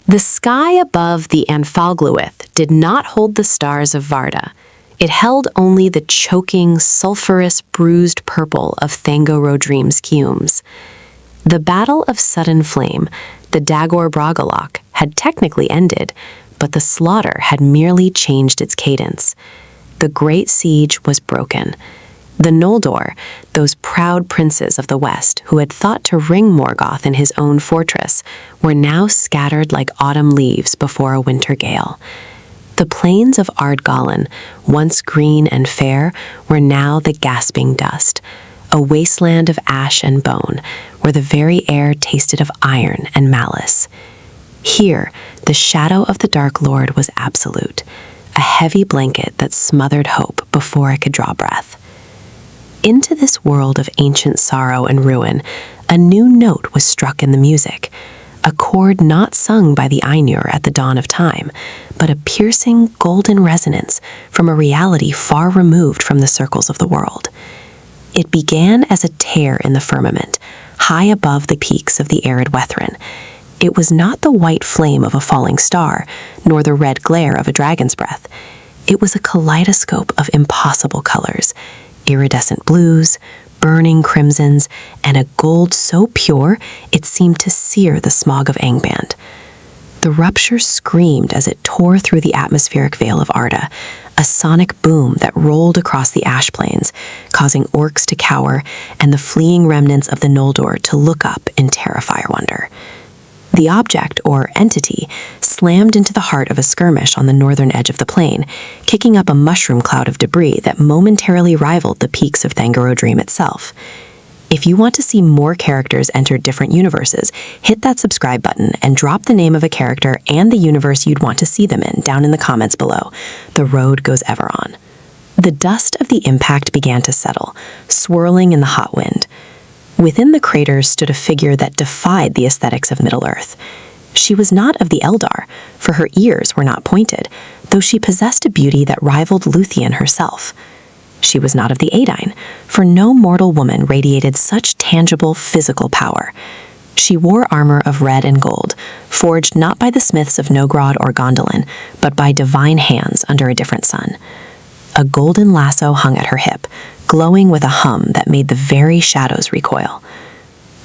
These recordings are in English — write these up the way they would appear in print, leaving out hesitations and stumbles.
The sky above the Anfauglith did not hold the stars of Varda. It held only the choking, sulphurous, bruised purple of Thangorodrim's cumes. The Battle of Sudden Flame, the Dagor Bragollach, had technically ended, but the slaughter had merely changed its cadence. The great siege was broken. The Noldor, those proud princes of the West who had thought to wring Morgoth in his own fortress, were now scattered like autumn leaves before a winter gale. The plains of Ardgallen, once green and fair, were now the gasping dust, a wasteland of ash and bone, where the very air tasted of iron and malice. Here, the shadow of the Dark Lord was absolute, a heavy blanket that smothered hope before it could draw breath. Into this world of ancient sorrow and ruin, a new note was struck in the music, a chord not sung by the Ainur at the dawn of time, but a piercing golden resonance from a reality far removed from the circles of the world. It began as a tear in the firmament, high above the peaks of the arid Wethrin. It was not the white flame of a falling star, nor the red glare of a dragon's breath. It was a kaleidoscope of impossible colors, iridescent blues, burning crimsons, and a gold so pure it seemed to sear the smog of Angband. The rupture screamed as it tore through the atmospheric veil of Arda, a sonic boom that rolled across the ash plains, causing orcs to cower and the fleeing remnants of the Noldor to look up in terrified wonder. The object, or entity, slammed into the heart of a skirmish on the northern edge of the plain, kicking up a mushroom cloud of debris that momentarily rivaled the peaks of Thangorodrim itself. If you want to see more characters enter different universes, hit that subscribe button and drop the name of a character and the universe you'd want to see them in down in the comments below. The road goes ever on. The dust of the impact began to settle, swirling in the hot wind. Within the craters stood a figure that defied the aesthetics of Middle-earth. She was not of the Eldar, for her ears were not pointed, though she possessed a beauty that rivaled Luthien herself. She was not of the Aedain, for no mortal woman radiated such tangible physical power. She wore armor of red and gold, forged not by the smiths of Nogrod or Gondolin, but by divine hands under a different sun. A golden lasso hung at her hip, glowing with a hum that made the very shadows recoil.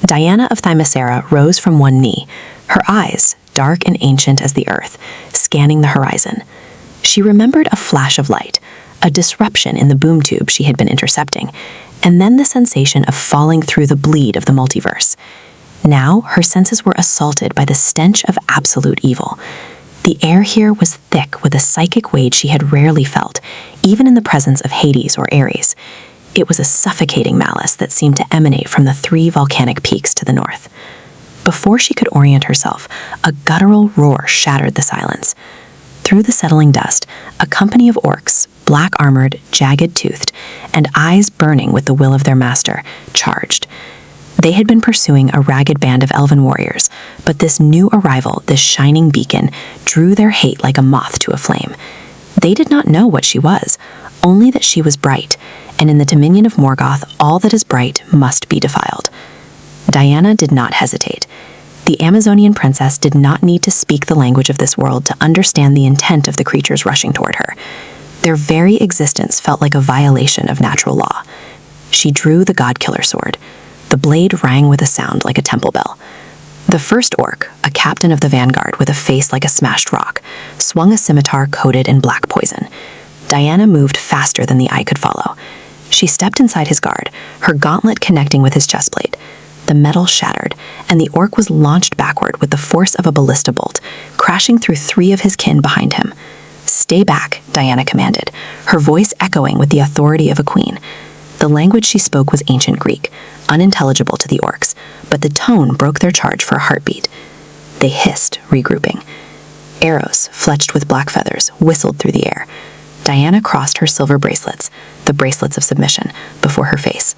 Diana of Themyscira rose from one knee, her eyes, dark and ancient as the earth, scanning the horizon. She remembered a flash of light, a disruption in the boom tube she had been intercepting, and then the sensation of falling through the bleed of the multiverse. Now her senses were assaulted by the stench of absolute evil. The air here was thick with a psychic weight she had rarely felt, even in the presence of Hades or Ares. It was a suffocating malice that seemed to emanate from the 3 volcanic peaks to the north. Before she could orient herself, a guttural roar shattered the silence. Through the settling dust, a company of orcs, black-armored, jagged-toothed, and eyes burning with the will of their master, charged. They had been pursuing a ragged band of elven warriors, but this new arrival, this shining beacon, drew their hate like a moth to a flame. They did not know what she was, only that she was bright, and in the dominion of Morgoth, all that is bright must be defiled. Diana did not hesitate. The Amazonian princess did not need to speak the language of this world to understand the intent of the creatures rushing toward her. Their very existence felt like a violation of natural law. She drew the god-killer sword. The blade rang with a sound like a temple bell. The first orc, a captain of the vanguard with a face like a smashed rock, swung a scimitar coated in black poison. Diana moved faster than the eye could follow. She stepped inside his guard, her gauntlet connecting with his chestplate. The metal shattered, and the orc was launched backward with the force of a ballista bolt, crashing through 3 of his kin behind him. "Stay back," Diana commanded, her voice echoing with the authority of a queen. The language she spoke was ancient Greek, unintelligible to the orcs, but the tone broke their charge for a heartbeat. They hissed, regrouping. Arrows, fletched with black feathers, whistled through the air. Diana crossed her silver bracelets, the bracelets of submission, before her face.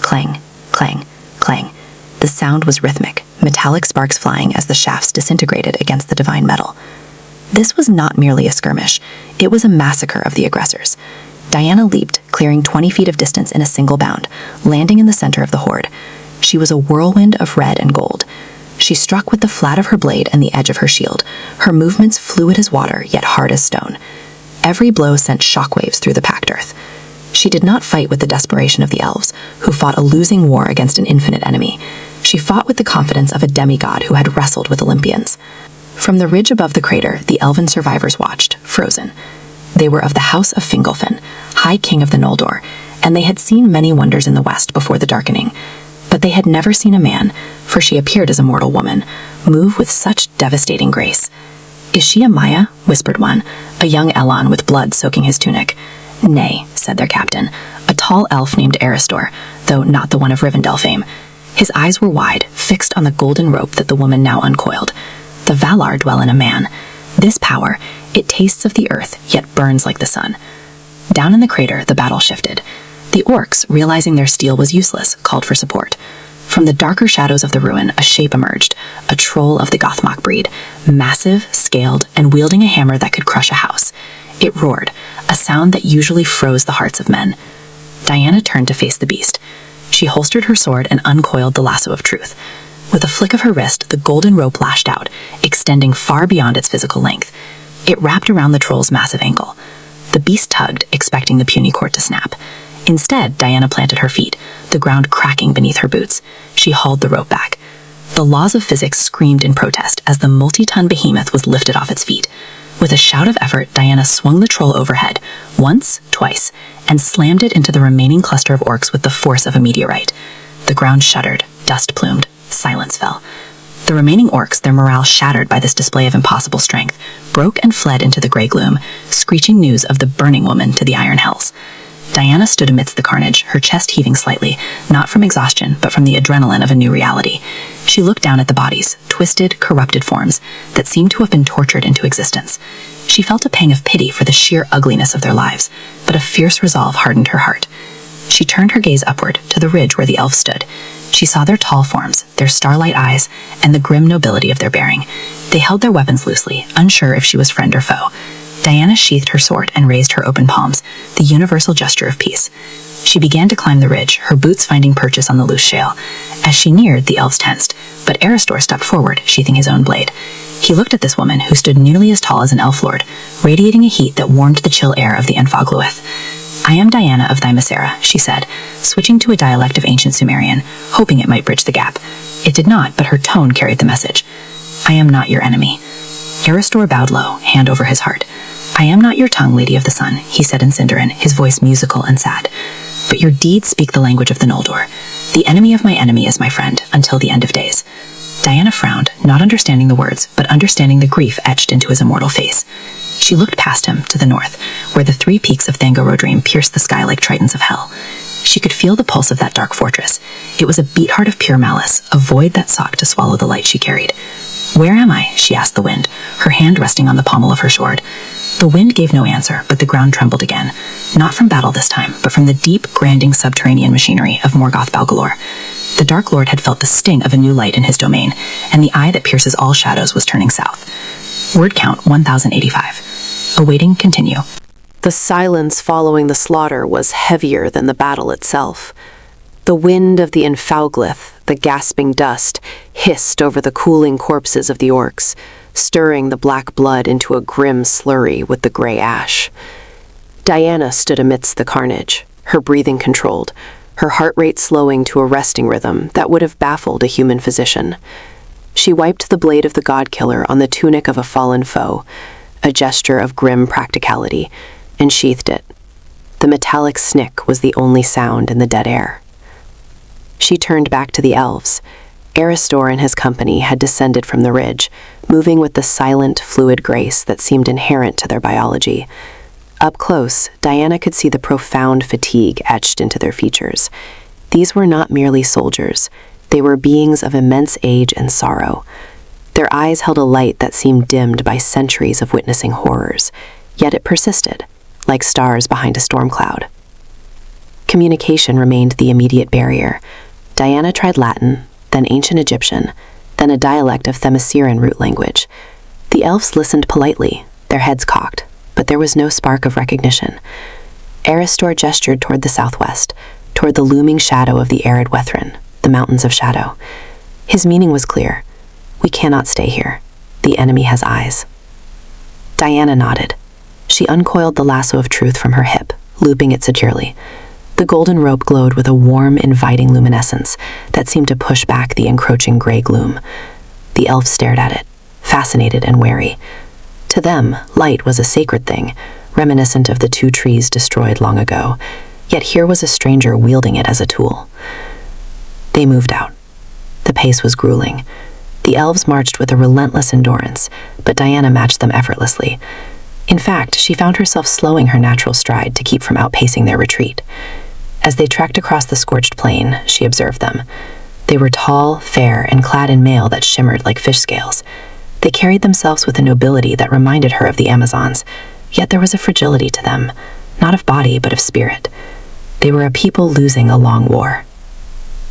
Clang, clang, clang. The sound was rhythmic, metallic sparks flying as the shafts disintegrated against the divine metal. This was not merely a skirmish, it was a massacre of the aggressors. Diana leaped, clearing 20 feet of distance in a single bound, landing in the center of the horde. She was a whirlwind of red and gold. She struck with the flat of her blade and the edge of her shield, Her movements fluid as water, yet hard as stone. Every blow sent shockwaves through the packed earth. She did not fight with the desperation of the elves, who fought a losing war against an infinite enemy. She fought with the confidence of a demigod who had wrestled with Olympians. From the ridge above the crater, the elven survivors watched, frozen. They were of the House of Fingolfin, High King of the Noldor, and they had seen many wonders in the west before the darkening. But they had never seen a man, for she appeared as a mortal woman, move with such devastating grace. "Is she a Maya?" whispered one, a young Elon with blood soaking his tunic. "Nay," said their captain, a tall elf named Aristor, though not the one of Rivendell fame. His eyes were wide, fixed on the golden rope that the woman now uncoiled. "The Valar dwell in a man. This power, it tastes of the earth, yet burns like the sun." Down in the crater, the battle shifted. The orcs, realizing their steel was useless, called for support. From the darker shadows of the ruin, a shape emerged, a troll of the Gothmog breed, massive, scaled, and wielding a hammer that could crush a house. It roared, a sound that usually froze the hearts of men. Diana turned to face the beast. She holstered her sword and uncoiled the Lasso of Truth. With a flick of her wrist, the golden rope lashed out, extending far beyond its physical length. It wrapped around the troll's massive ankle. The beast tugged, expecting the puny cord to snap. Instead, Diana planted her feet, the ground cracking beneath her boots. She hauled the rope back. The laws of physics screamed in protest as the multi-ton behemoth was lifted off its feet. With a shout of effort, Diana swung the troll overhead, once, twice, and slammed it into the remaining cluster of orcs with the force of a meteorite. The ground shuddered, dust plumed, silence fell. The remaining orcs, their morale shattered by this display of impossible strength, broke and fled into the grey gloom, screeching news of the burning woman to the iron hells. Diana stood amidst the carnage, her chest heaving slightly, not from exhaustion, but from the adrenaline of a new reality. She looked down at the bodies, twisted, corrupted forms that seemed to have been tortured into existence. She felt a pang of pity for the sheer ugliness of their lives, but a fierce resolve hardened her heart. She turned her gaze upward, to the ridge where the elves stood. She saw their tall forms, their starlight eyes, and the grim nobility of their bearing. They held their weapons loosely, unsure if she was friend or foe. Diana sheathed her sword and raised her open palms, the universal gesture of peace. She began to climb the ridge, her boots finding purchase on the loose shale. As she neared, the elves tensed, but Aristor stepped forward, sheathing his own blade. He looked at this woman, who stood nearly as tall as an elf lord, radiating a heat that warmed the chill air of the Unfauglith. "I am Diana of Themyscira," she said, switching to a dialect of ancient Sumerian, hoping it might bridge the gap. It did not, but her tone carried the message. "I am not your enemy." Aristor bowed low, hand over his heart. "I am not your tongue, Lady of the Sun," he said in Sindarin, his voice musical and sad. "But your deeds speak the language of the Noldor. The enemy of my enemy is my friend, until the end of days." Diana frowned, not understanding the words, but understanding the grief etched into his immortal face. She looked past him, to the north, where the 3 peaks of Thangorodrim pierced the sky like tritons of hell. She could feel the pulse of that dark fortress. It was a beatheart of pure malice, a void that sought to swallow the light she carried. "Where am I?" she asked the wind, her hand resting on the pommel of her sword. The wind gave no answer, but the ground trembled again. Not from battle this time, but from the deep, grinding subterranean machinery of Morgoth Balgalore. The Dark Lord had felt the sting of a new light in his domain, and the eye that pierces all shadows was turning south. Word count 1085. Awaiting continue. The silence following the slaughter was heavier than the battle itself. The wind of the Unfauglith, the gasping dust, hissed over the cooling corpses of the orcs, stirring the black blood into a grim slurry with the gray ash. Diana stood amidst the carnage, her breathing controlled, her heart rate slowing to a resting rhythm that would have baffled a human physician. She wiped the blade of the god-killer on the tunic of a fallen foe, a gesture of grim practicality, and sheathed it. The metallic snick was the only sound in the dead air. She turned back to the elves. Aristor and his company had descended from the ridge, moving with the silent, fluid grace that seemed inherent to their biology. Up close, Diana could see the profound fatigue etched into their features. These were not merely soldiers. They were beings of immense age and sorrow. Their eyes held a light that seemed dimmed by centuries of witnessing horrors, yet it persisted, like stars behind a storm cloud. Communication remained the immediate barrier. Diana tried Latin, then ancient Egyptian, then a dialect of Themysciran root language. The elves listened politely, their heads cocked, but there was no spark of recognition. Aristor gestured toward the southwest, toward the looming shadow of the arid Wethrin, the Mountains of Shadow. His meaning was clear. We cannot stay here. The enemy has eyes." Diana nodded. She uncoiled the lasso of truth from her hip, looping it securely. The golden rope glowed with a warm, inviting luminescence that seemed to push back the encroaching gray gloom. The elves stared at it, fascinated and wary. To them, light was a sacred thing, reminiscent of the 2 trees destroyed long ago, yet here was a stranger wielding it as a tool. They moved out. The pace was grueling. The elves marched with a relentless endurance, but Diana matched them effortlessly. In fact, she found herself slowing her natural stride to keep from outpacing their retreat. As they trekked across the scorched plain, she observed them. They were tall, fair, and clad in mail that shimmered like fish scales. They carried themselves with a nobility that reminded her of the Amazons, yet there was a fragility to them, not of body but of spirit. They were a people losing a long war.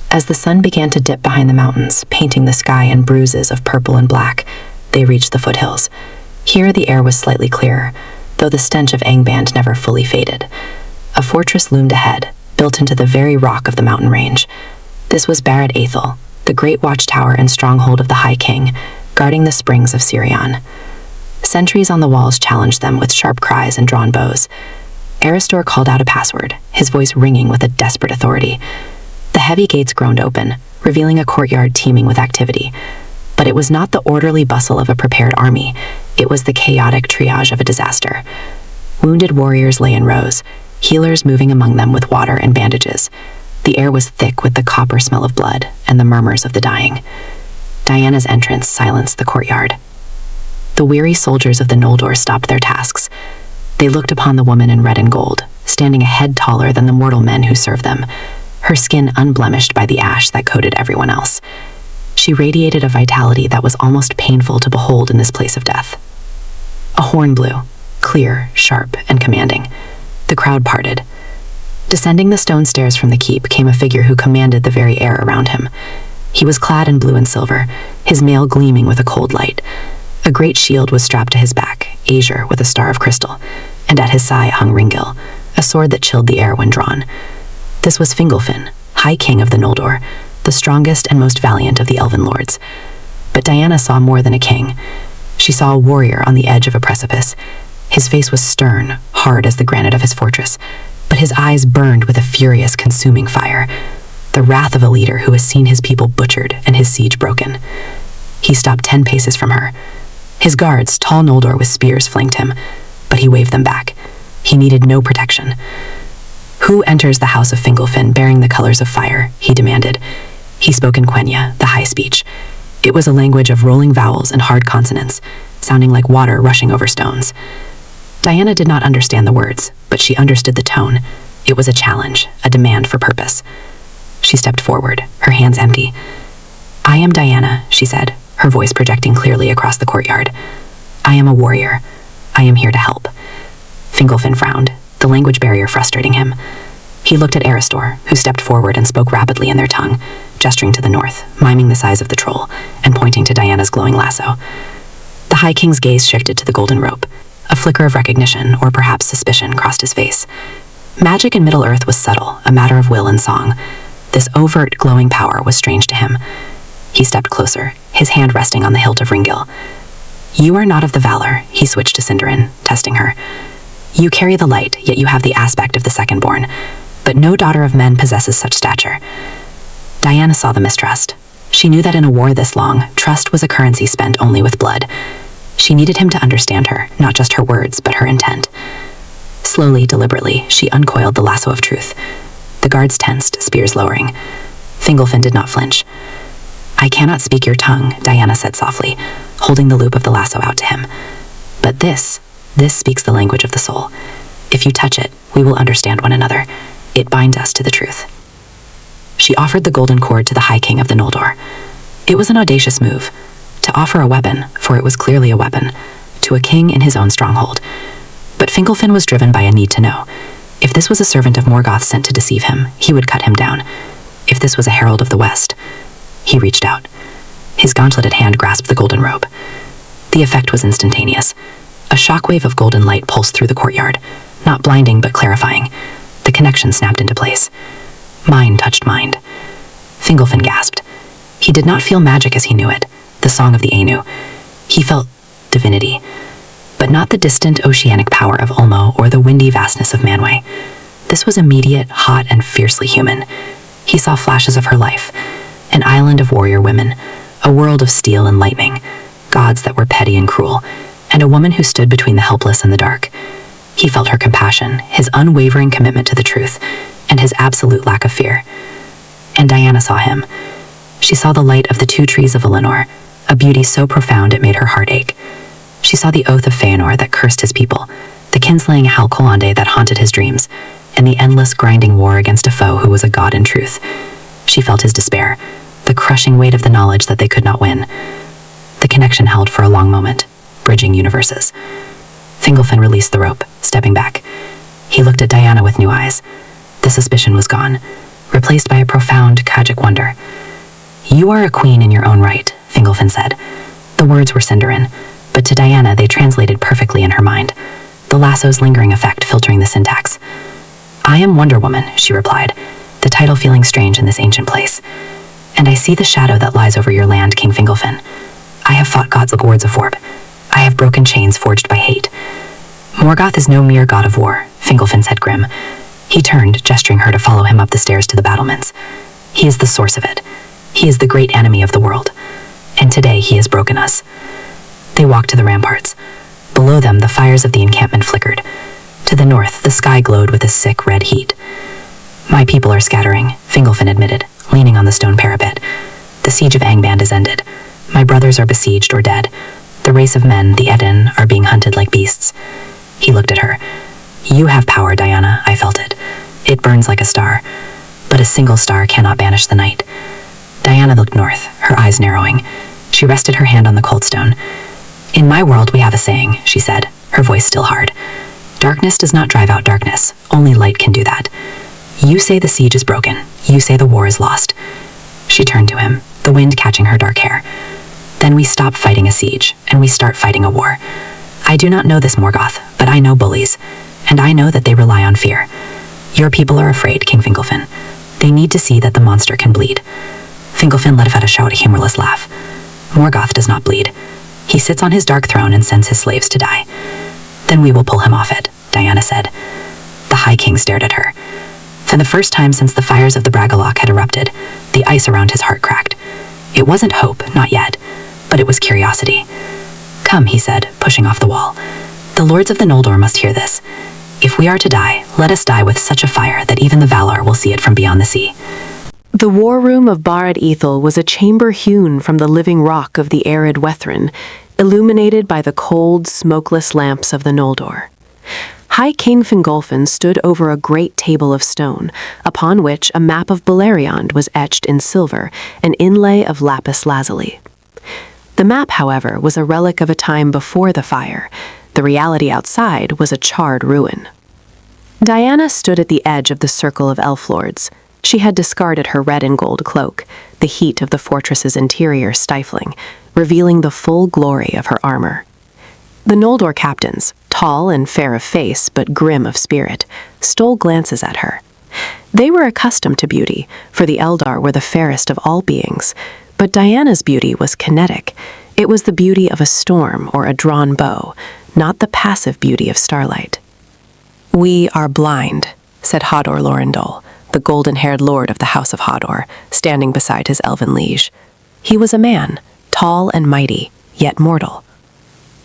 As the sun began to dip behind the mountains, painting the sky in bruises of purple and black, they reached the foothills. Here the air was slightly clearer, though the stench of Angband never fully faded. A fortress loomed ahead, built into the very rock of the mountain range. This was Barad Aethel, the great watchtower and stronghold of the High King, guarding the springs of Sirion. Sentries on the walls challenged them with sharp cries and drawn bows. Aristor called out a password, his voice ringing with a desperate authority. The heavy gates groaned open, revealing a courtyard teeming with activity. But it was not the orderly bustle of a prepared army, it was the chaotic triage of a disaster. Wounded warriors lay in rows, healers moving among them with water and bandages. The air was thick with the copper smell of blood and the murmurs of the dying. Diana's entrance silenced the courtyard. The weary soldiers of the Noldor stopped their tasks. They looked upon the woman in red and gold, standing a head taller than the mortal men who served them, her skin unblemished by the ash that coated everyone else. She radiated a vitality that was almost painful to behold in this place of death. A horn blew, clear, sharp, and commanding. The crowd parted. Descending the stone stairs from the keep came a figure who commanded the very air around him. He was clad in blue and silver, his mail gleaming with a cold light. A great shield was strapped to his back, azure with a star of crystal, and at his side hung Ringil, a sword that chilled the air when drawn. This was Fingolfin, High King of the Noldor, the strongest and most valiant of the elven lords. But Diana saw more than a king. She saw a warrior on the edge of a precipice. His face was stern, hard as the granite of his fortress, but his eyes burned with a furious, consuming fire, the wrath of a leader who has seen his people butchered and his siege broken. He stopped 10 paces from her. His guards, tall Noldor with spears, flanked him, but he waved them back. He needed no protection. "Who enters the house of Fingolfin bearing the colors of fire?" he demanded. He spoke in Quenya, the high speech. It was a language of rolling vowels and hard consonants, sounding like water rushing over stones. Diana did not understand the words, but she understood the tone. It was a challenge, a demand for purpose. She stepped forward, her hands empty. "I am Diana," she said, her voice projecting clearly across the courtyard. "I am a warrior. I am here to help." Fingolfin frowned, the language barrier frustrating him. He looked at Aristor, who stepped forward and spoke rapidly in their tongue, gesturing to the north, miming the size of the troll, and pointing to Diana's glowing lasso. The High King's gaze shifted to the golden rope. A flicker of recognition, or perhaps suspicion, crossed his face. Magic in Middle-earth was subtle, a matter of will and song. This overt, glowing power was strange to him. He stepped closer, his hand resting on the hilt of Ringil. "You are not of the valor," he switched to Sindarin, testing her. "You carry the light, yet you have the aspect of the second-born, but no daughter of men possesses such stature." Diana saw the mistrust. She knew that in a war this long, trust was a currency spent only with blood. She needed him to understand her, not just her words, but her intent. Slowly, deliberately, she uncoiled the lasso of truth. The guards tensed, spears lowering. Fingolfin did not flinch. "I cannot speak your tongue," Diana said softly, holding the loop of the lasso out to him. "But this speaks the language of the soul. If you touch it, we will understand one another. It binds us to the truth." She offered the golden cord to the High King of the Noldor. It was an audacious move, to offer a weapon, for it was clearly a weapon, to a king in his own stronghold. But Fingolfin was driven by a need to know. If this was a servant of Morgoth sent to deceive him, he would cut him down. If this was a herald of the West, he reached out. His gauntleted hand grasped the golden robe. The effect was instantaneous. A shockwave of golden light pulsed through the courtyard, not blinding but clarifying. The connection snapped into place. Mind touched mind. Fingolfin gasped. He did not feel magic as he knew it, the song of the Ainu. He felt divinity, but not the distant oceanic power of Ulmo or the windy vastness of Manwë. This was immediate, hot, and fiercely human. He saw flashes of her life, an island of warrior women, a world of steel and lightning, gods that were petty and cruel, and a woman who stood between the helpless and the dark. He felt her compassion, his unwavering commitment to the truth, and his absolute lack of fear. And Diana saw him. She saw the light of the 2 trees of Valinor, a beauty so profound it made her heart ache. She saw the oath of Feanor that cursed his people, the kinslaying Halcolande that haunted his dreams, and the endless grinding war against a foe who was a god in truth. She felt his despair, the crushing weight of the knowledge that they could not win. The connection held for a long moment, bridging universes. Fingolfin released the rope, stepping back. He looked at Diana with new eyes. The suspicion was gone, replaced by a profound, tragic wonder. "You are a queen in your own right," Fingolfin said. The words were Sindarin, but to Diana they translated perfectly in her mind, the lasso's lingering effect filtering the syntax. "I am Wonder Woman," she replied, the title feeling strange in this ancient place. "And I see the shadow that lies over your land, King Fingolfin. I have fought gods like Words of Warp. I have broken chains forged by hate." "Morgoth is no mere god of war," Fingolfin said grim. He turned, gesturing her to follow him up the stairs to the battlements. "He is the source of it. He is the great enemy of the world. And today he has broken us." They walked to the ramparts. Below them, the fires of the encampment flickered. To the north, the sky glowed with a sick red heat. "My people are scattering," Fingolfin admitted, leaning on the stone parapet. "The Siege of Angband is ended. My brothers are besieged or dead. The race of men, the Eden, are being hunted like beasts." He looked at her. "You have power, Diana," I felt it. "It burns like a star. But a single star cannot banish the night." Diana looked north, her eyes narrowing. She rested her hand on the cold stone. "In my world we have a saying," she said, her voice still hard. "Darkness does not drive out darkness. Only light can do that. You say the siege is broken. You say the war is lost." She turned to him, the wind catching her dark hair. "Then we stop fighting a siege, and we start fighting a war. I do not know this, Morgoth, but I know bullies, and I know that they rely on fear. Your people are afraid, King Fingolfin. They need to see that the monster can bleed." Fingolfin let out a humorless laugh. "Morgoth does not bleed. He sits on his dark throne and sends his slaves to die." "Then we will pull him off it," Diana said. The High King stared at her. For the first time since the fires of the Bragollach had erupted, the ice around his heart cracked. It wasn't hope, not yet, but it was curiosity. "Come," he said, pushing off the wall. "The lords of the Noldor must hear this. If we are to die, let us die with such a fire that even the Valar will see it from beyond the sea." The war room of Barad Ethel was a chamber hewn from the living rock of the arid Wethrin, illuminated by the cold, smokeless lamps of the Noldor. High King Fingolfin stood over a great table of stone, upon which a map of Beleriand was etched in silver, an inlay of lapis lazuli. The map, however, was a relic of a time before the fire. The reality outside was a charred ruin. Diana stood at the edge of the circle of elf lords. She had discarded her red and gold cloak, the heat of the fortress's interior stifling, revealing the full glory of her armor. The Noldor captains, tall and fair of face but grim of spirit, stole glances at her. They were accustomed to beauty, for the Eldar were the fairest of all beings, but Diana's beauty was kinetic. It was the beauty of a storm or a drawn bow, not the passive beauty of starlight. "We are blind," said Hodor Lorindol, the golden-haired lord of the House of Hodor, standing beside his elven liege. He was a man, tall and mighty, yet mortal.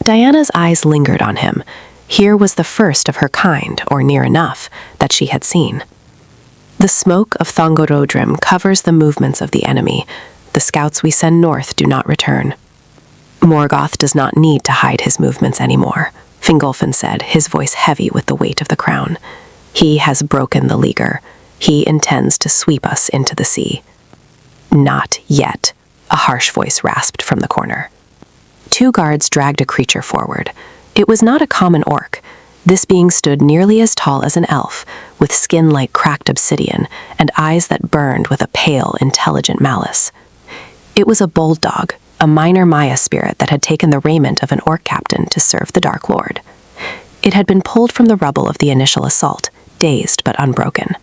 Diana's eyes lingered on him. Here was the first of her kind, or near enough, that she had seen. "The smoke of Thongorodrim covers the movements of the enemy. The scouts we send north do not return." "Morgoth does not need to hide his movements anymore," Fingolfin said, his voice heavy with the weight of the crown. "He has broken the leaguer. He intends to sweep us into the sea." "Not yet," a harsh voice rasped from the corner. Two guards dragged a creature forward. It was not a common orc. This being stood nearly as tall as an elf, with skin like cracked obsidian and eyes that burned with a pale, intelligent malice. It was a bold dog, a minor Maya spirit that had taken the raiment of an orc captain to serve the Dark Lord. It had been pulled from the rubble of the initial assault, dazed but unbroken.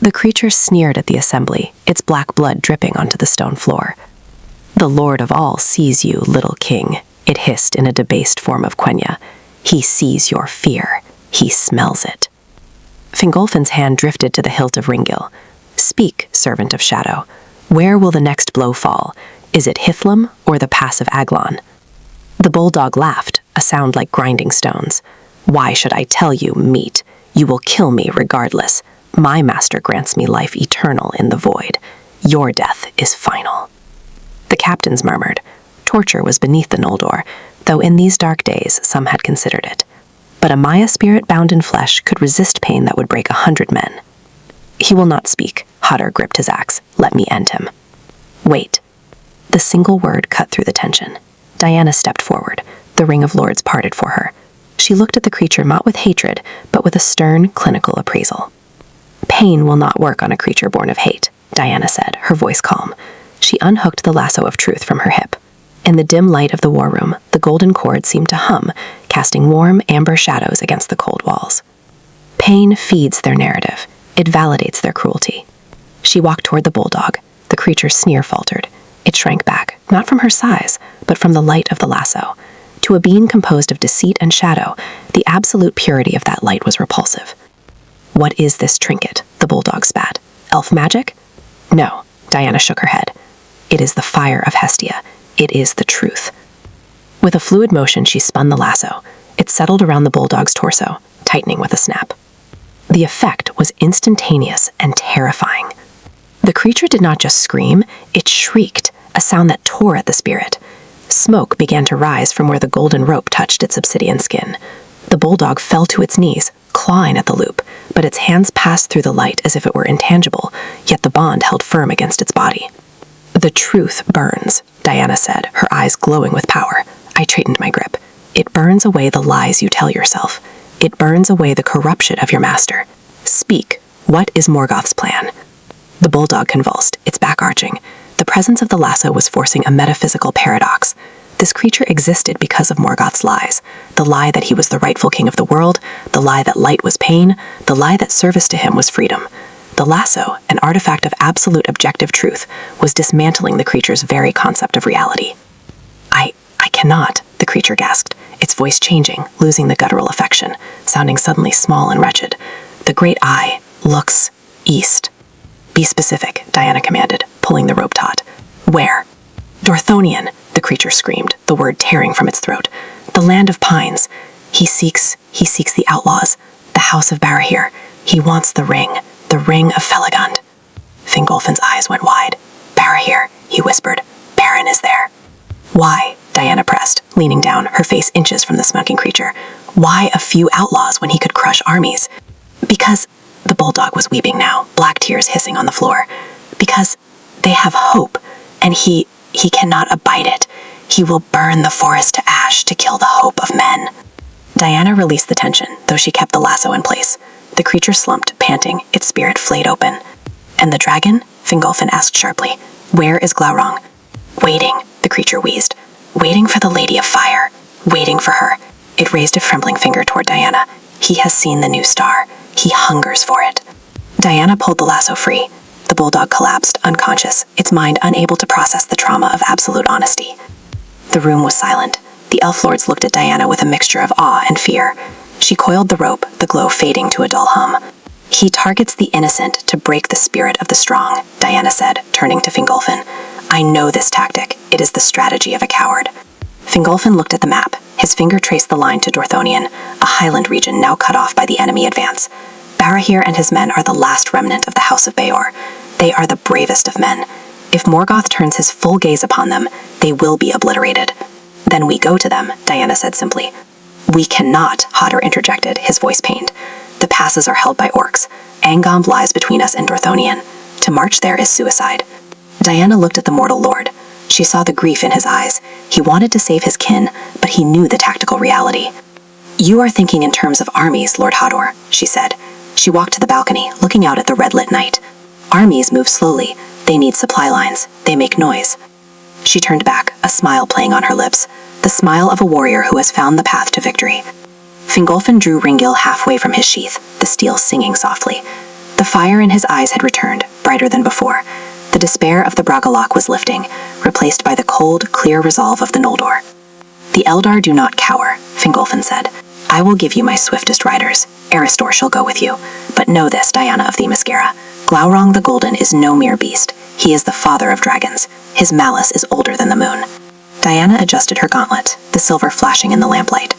The creature sneered at the assembly, its black blood dripping onto the stone floor. "The Lord of all sees you, little king," It hissed in a debased form of Quenya. He sees your fear. He smells it. Fingolfin's hand drifted to the hilt of Ringil. Speak, servant of shadow. Where will the next blow fall? Is it Hithlum or the pass of Aglon? The bulldog laughed, a sound like grinding stones. Why should I tell you, meat? You will kill me regardless. My master grants me life eternal in the void. Your death is final. The captains murmured. Torture was beneath the Noldor, though in these dark days some had considered it. But a Maya spirit bound in flesh could resist pain that would break 100 men. He will not speak. Hodder gripped his axe. Let me end him. Wait. The single word cut through the tension. Diana stepped forward. The ring of lords parted for her. She looked at the creature not with hatred, but with a stern, clinical appraisal. Pain will not work on a creature born of hate, Diana said, her voice calm. She unhooked the lasso of truth from her hip. In the dim light of the war room, the golden cord seemed to hum, casting warm, amber shadows against the cold walls. Pain feeds their narrative. It validates their cruelty. She walked toward the bulldog. The creature's sneer faltered. It shrank back, not from her size, but from the light of the lasso. To a being composed of deceit and shadow, the absolute purity of that light was repulsive. What is this trinket? The bulldog spat. Elf magic? No, Diana shook her head. It is the fire of Hestia. It is the truth. With a fluid motion, she spun the lasso. It settled around the bulldog's torso, tightening with a snap. The effect was instantaneous and terrifying. The creature did not just scream, it shrieked, a sound that tore at the spirit. Smoke began to rise from where the golden rope touched its obsidian skin. The bulldog fell to its knees, clawing at the loop, but its hands passed through the light as if it were intangible, yet the bond held firm against its body. The truth burns, Diana said, her eyes glowing with power. I tightened my grip. It burns away the lies you tell yourself. It burns away the corruption of your master. Speak. What is Morgoth's plan? The bulldog convulsed, its back arching. The presence of the lasso was forcing a metaphysical paradox. This creature existed because of Morgoth's lies. The lie that he was the rightful king of the world, the lie that light was pain, the lie that service to him was freedom. The lasso, an artifact of absolute objective truth, was dismantling the creature's very concept of reality. I cannot, the creature gasped, its voice changing, losing the guttural affection, sounding suddenly small and wretched. The great eye looks east. Be specific, Diana commanded, pulling the rope taut. Where? Dorthonion, the creature screamed, the word tearing from its throat. The land of pines. He seeks the outlaws, the house of Barahir. He wants the ring of Felagund. Fingolfin's eyes went wide. Barahir, he whispered. Baron is there. Why? Diana pressed, leaning down, her face inches from the smoking creature. Why a few outlaws when he could crush armies? Because, the bulldog was weeping now, black tears hissing on the floor. Because they have hope, and he cannot abide it. He will burn the forest to ash to kill the hope of men. Diana released the tension, though she kept the lasso in place. The creature slumped, panting, its spirit flayed open. And the dragon? Fingolfin asked sharply. Where is Glaurung? Waiting, the creature wheezed. Waiting for the Lady of Fire. Waiting for her. It raised a trembling finger toward Diana. He has seen the new star. He hungers for it. Diana pulled the lasso free. The bulldog collapsed, unconscious, its mind unable to process the trauma of absolute honesty. The room was silent. The elf lords looked at Diana with a mixture of awe and fear. She coiled the rope, the glow fading to a dull hum. He targets the innocent to break the spirit of the strong, Diana said, turning to Fingolfin. I know this tactic. It is the strategy of a coward. Fingolfin looked at the map. His finger traced the line to Dorthonion, a highland region now cut off by the enemy advance. Barahir and his men are the last remnant of the House of Beor. They are the bravest of men. If Morgoth turns his full gaze upon them, they will be obliterated. Then we go to them, Diana said simply. We cannot, Hodder interjected, his voice pained. The passes are held by orcs. Angband lies between us and Dorthonion. To march there is suicide. Diana looked at the mortal lord. She saw the grief in his eyes. He wanted to save his kin, but he knew the tactical reality. You are thinking in terms of armies, Lord Hodor, she said. She walked to the balcony, looking out at the red-lit night. Armies move slowly. They need supply lines. They make noise. She turned back, a smile playing on her lips, the smile of a warrior who has found the path to victory. Fingolfin drew Ringil halfway from his sheath, the steel singing softly. The fire in his eyes had returned, brighter than before. The despair of the Bragollach was lifting, replaced by the cold, clear resolve of the Noldor. "The Eldar do not cower," Fingolfin said. "I will give you my swiftest riders. Erestor shall go with you. But know this, Diana of Themyscira. Glaurung the Golden is no mere beast. He is the father of dragons. His malice is older than the moon." Diana adjusted her gauntlet, the silver flashing in the lamplight.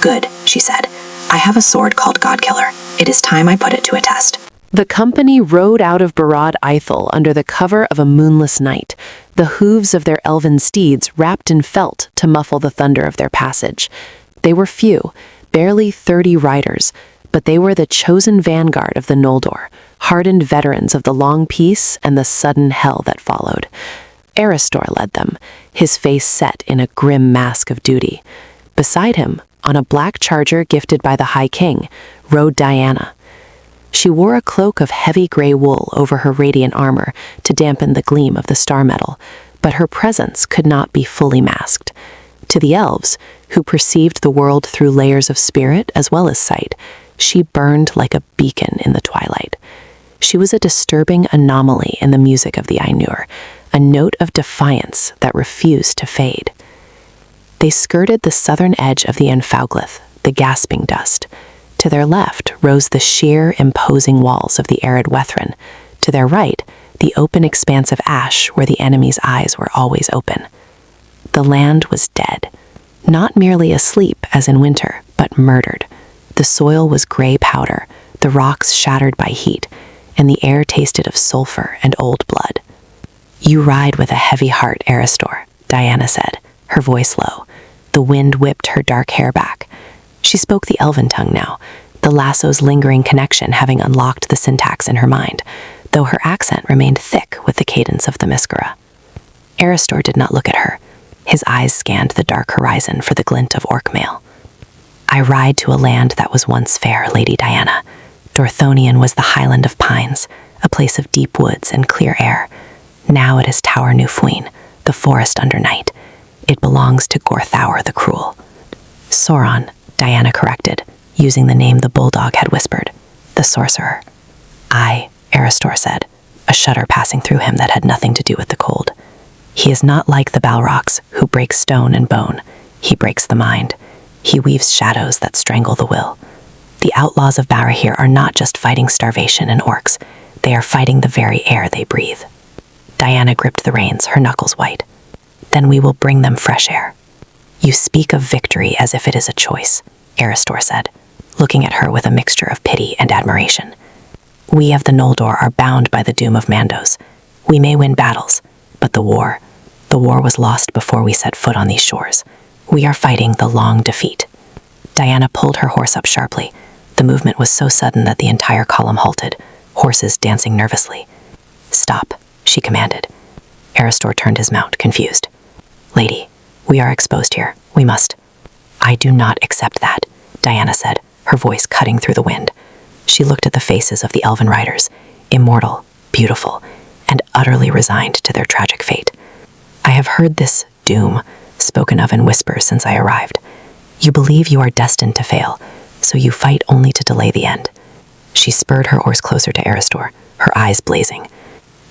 "Good," she said. "I have a sword called Godkiller. It is time I put it to a test." The company rode out of Barad Ithel under the cover of a moonless night, the hooves of their elven steeds wrapped in felt to muffle the thunder of their passage. They were few, barely 30 riders, but they were the chosen vanguard of the Noldor, hardened veterans of the long peace and the sudden hell that followed. Erestor led them, his face set in a grim mask of duty. Beside him, on a black charger gifted by the High King, rode Diana. She wore a cloak of heavy gray wool over her radiant armor to dampen the gleam of the star metal, but her presence could not be fully masked. To the elves, who perceived the world through layers of spirit as well as sight, she burned like a beacon in the twilight. She was a disturbing anomaly in the music of the Ainur, a note of defiance that refused to fade. They skirted the southern edge of the Ufauglith, the gasping dust. To their left rose the sheer, imposing walls of the arid Wethrin. To their right, the open expanse of ash where the enemy's eyes were always open. The land was dead, not merely asleep as in winter, but murdered. The soil was gray powder, the rocks shattered by heat, and the air tasted of sulfur and old blood. "You ride with a heavy heart, Erestor," Diana said, her voice low. The wind whipped her dark hair back. She spoke the elven tongue now, the lasso's lingering connection having unlocked the syntax in her mind, though her accent remained thick with the cadence of Themyscira. Erestor did not look at her. His eyes scanned the dark horizon for the glint of orc mail. "I ride to a land that was once fair, Lady Diana. Dorthonion was the highland of pines, a place of deep woods and clear air. Now it is Dor-nu-Fauglith, the forest under night. It belongs to Gorthaur the Cruel." "Sauron," Diana corrected, using the name the bulldog had whispered. "The sorcerer." "Aye," Erestor said, a shudder passing through him that had nothing to do with the cold. "He is not like the Balrogs, who break stone and bone. He breaks the mind. He weaves shadows that strangle the will. The outlaws of Barahir are not just fighting starvation and orcs. They are fighting the very air they breathe." Diana gripped the reins, her knuckles white. "Then we will bring them fresh air." "You speak of victory as if it is a choice," Erestor said, looking at her with a mixture of pity and admiration. "We of the Noldor are bound by the doom of Mandos. We may win battles, but the war was lost before we set foot on these shores. We are fighting the long defeat." Diana pulled her horse up sharply. The movement was so sudden that the entire column halted, horses dancing nervously. "Stop," she commanded. Erestor turned his mount, confused. "Lady, we are exposed here. We must." "I do not accept that," Diana said, her voice cutting through the wind. She looked at the faces of the elven riders, immortal, beautiful, and utterly resigned to their tragic fate. "I have heard this doom spoken of in whispers since I arrived. You believe you are destined to fail, so you fight only to delay the end." She spurred her horse closer to Erestor, her eyes blazing.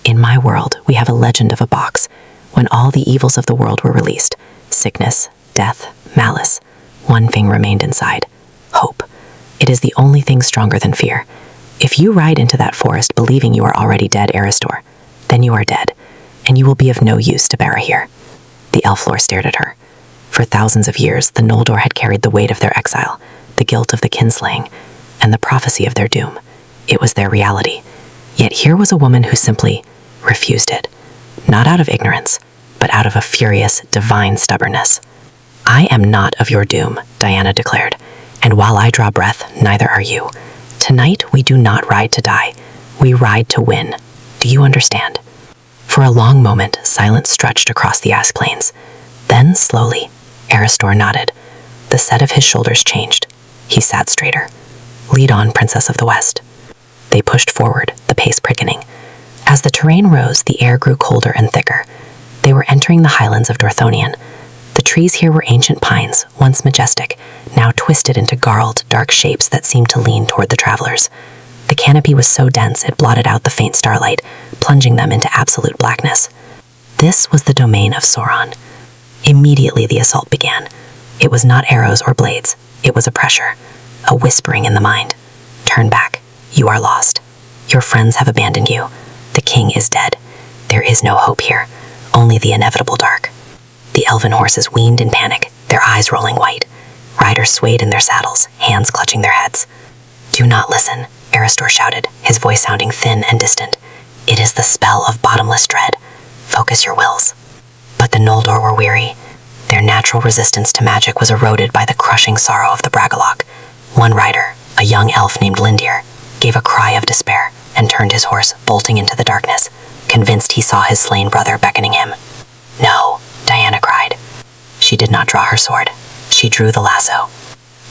"In my world, we have a legend of a box. When all the evils of the world were released, sickness, death, malice, one thing remained inside: hope. It is the only thing stronger than fear. If you ride into that forest believing you are already dead, Erestor, then you are dead, and you will be of no use to Barahir." The elf lord stared at her. For thousands of years, the Noldor had carried the weight of their exile, the guilt of the kinslaying, and the prophecy of their doom. It was their reality. Yet here was a woman who simply refused it. Not out of ignorance, but out of a furious, divine stubbornness. "I am not of your doom," Diana declared, "and while I draw breath, neither are you. Tonight we do not ride to die. We ride to win. Do you understand?" For a long moment, silence stretched across the Ask Plains. Then, slowly, Erestor nodded. The set of his shoulders changed. He sat straighter. "Lead on, Princess of the West." They pushed forward, the pace quickening. As the terrain rose, the air grew colder and thicker. They were entering the highlands of Dorthonion. The trees here were ancient pines, once majestic, now twisted into garled, dark shapes that seemed to lean toward the travelers. The canopy was so dense it blotted out the faint starlight, plunging them into absolute blackness. This was the domain of Sauron. Immediately the assault began. It was not arrows or blades. It was a pressure, a whispering in the mind. Turn back. You are lost. Your friends have abandoned you. The king is dead. There is no hope here, only the inevitable dark. The elven horses weaned in panic, their eyes rolling white. Riders swayed in their saddles, hands clutching their heads. Do not listen, Aristor shouted, his voice sounding thin and distant. It is the spell of bottomless dread. Focus your wills. But the Noldor were weary. Their natural resistance to magic was eroded by the crushing sorrow of the Bragollach. One rider, a young elf named Lindir, gave a cry of despair and turned his horse, bolting into the darkness, convinced he saw his slain brother beckoning him. No, Diana cried. She did not draw her sword. She drew the lasso.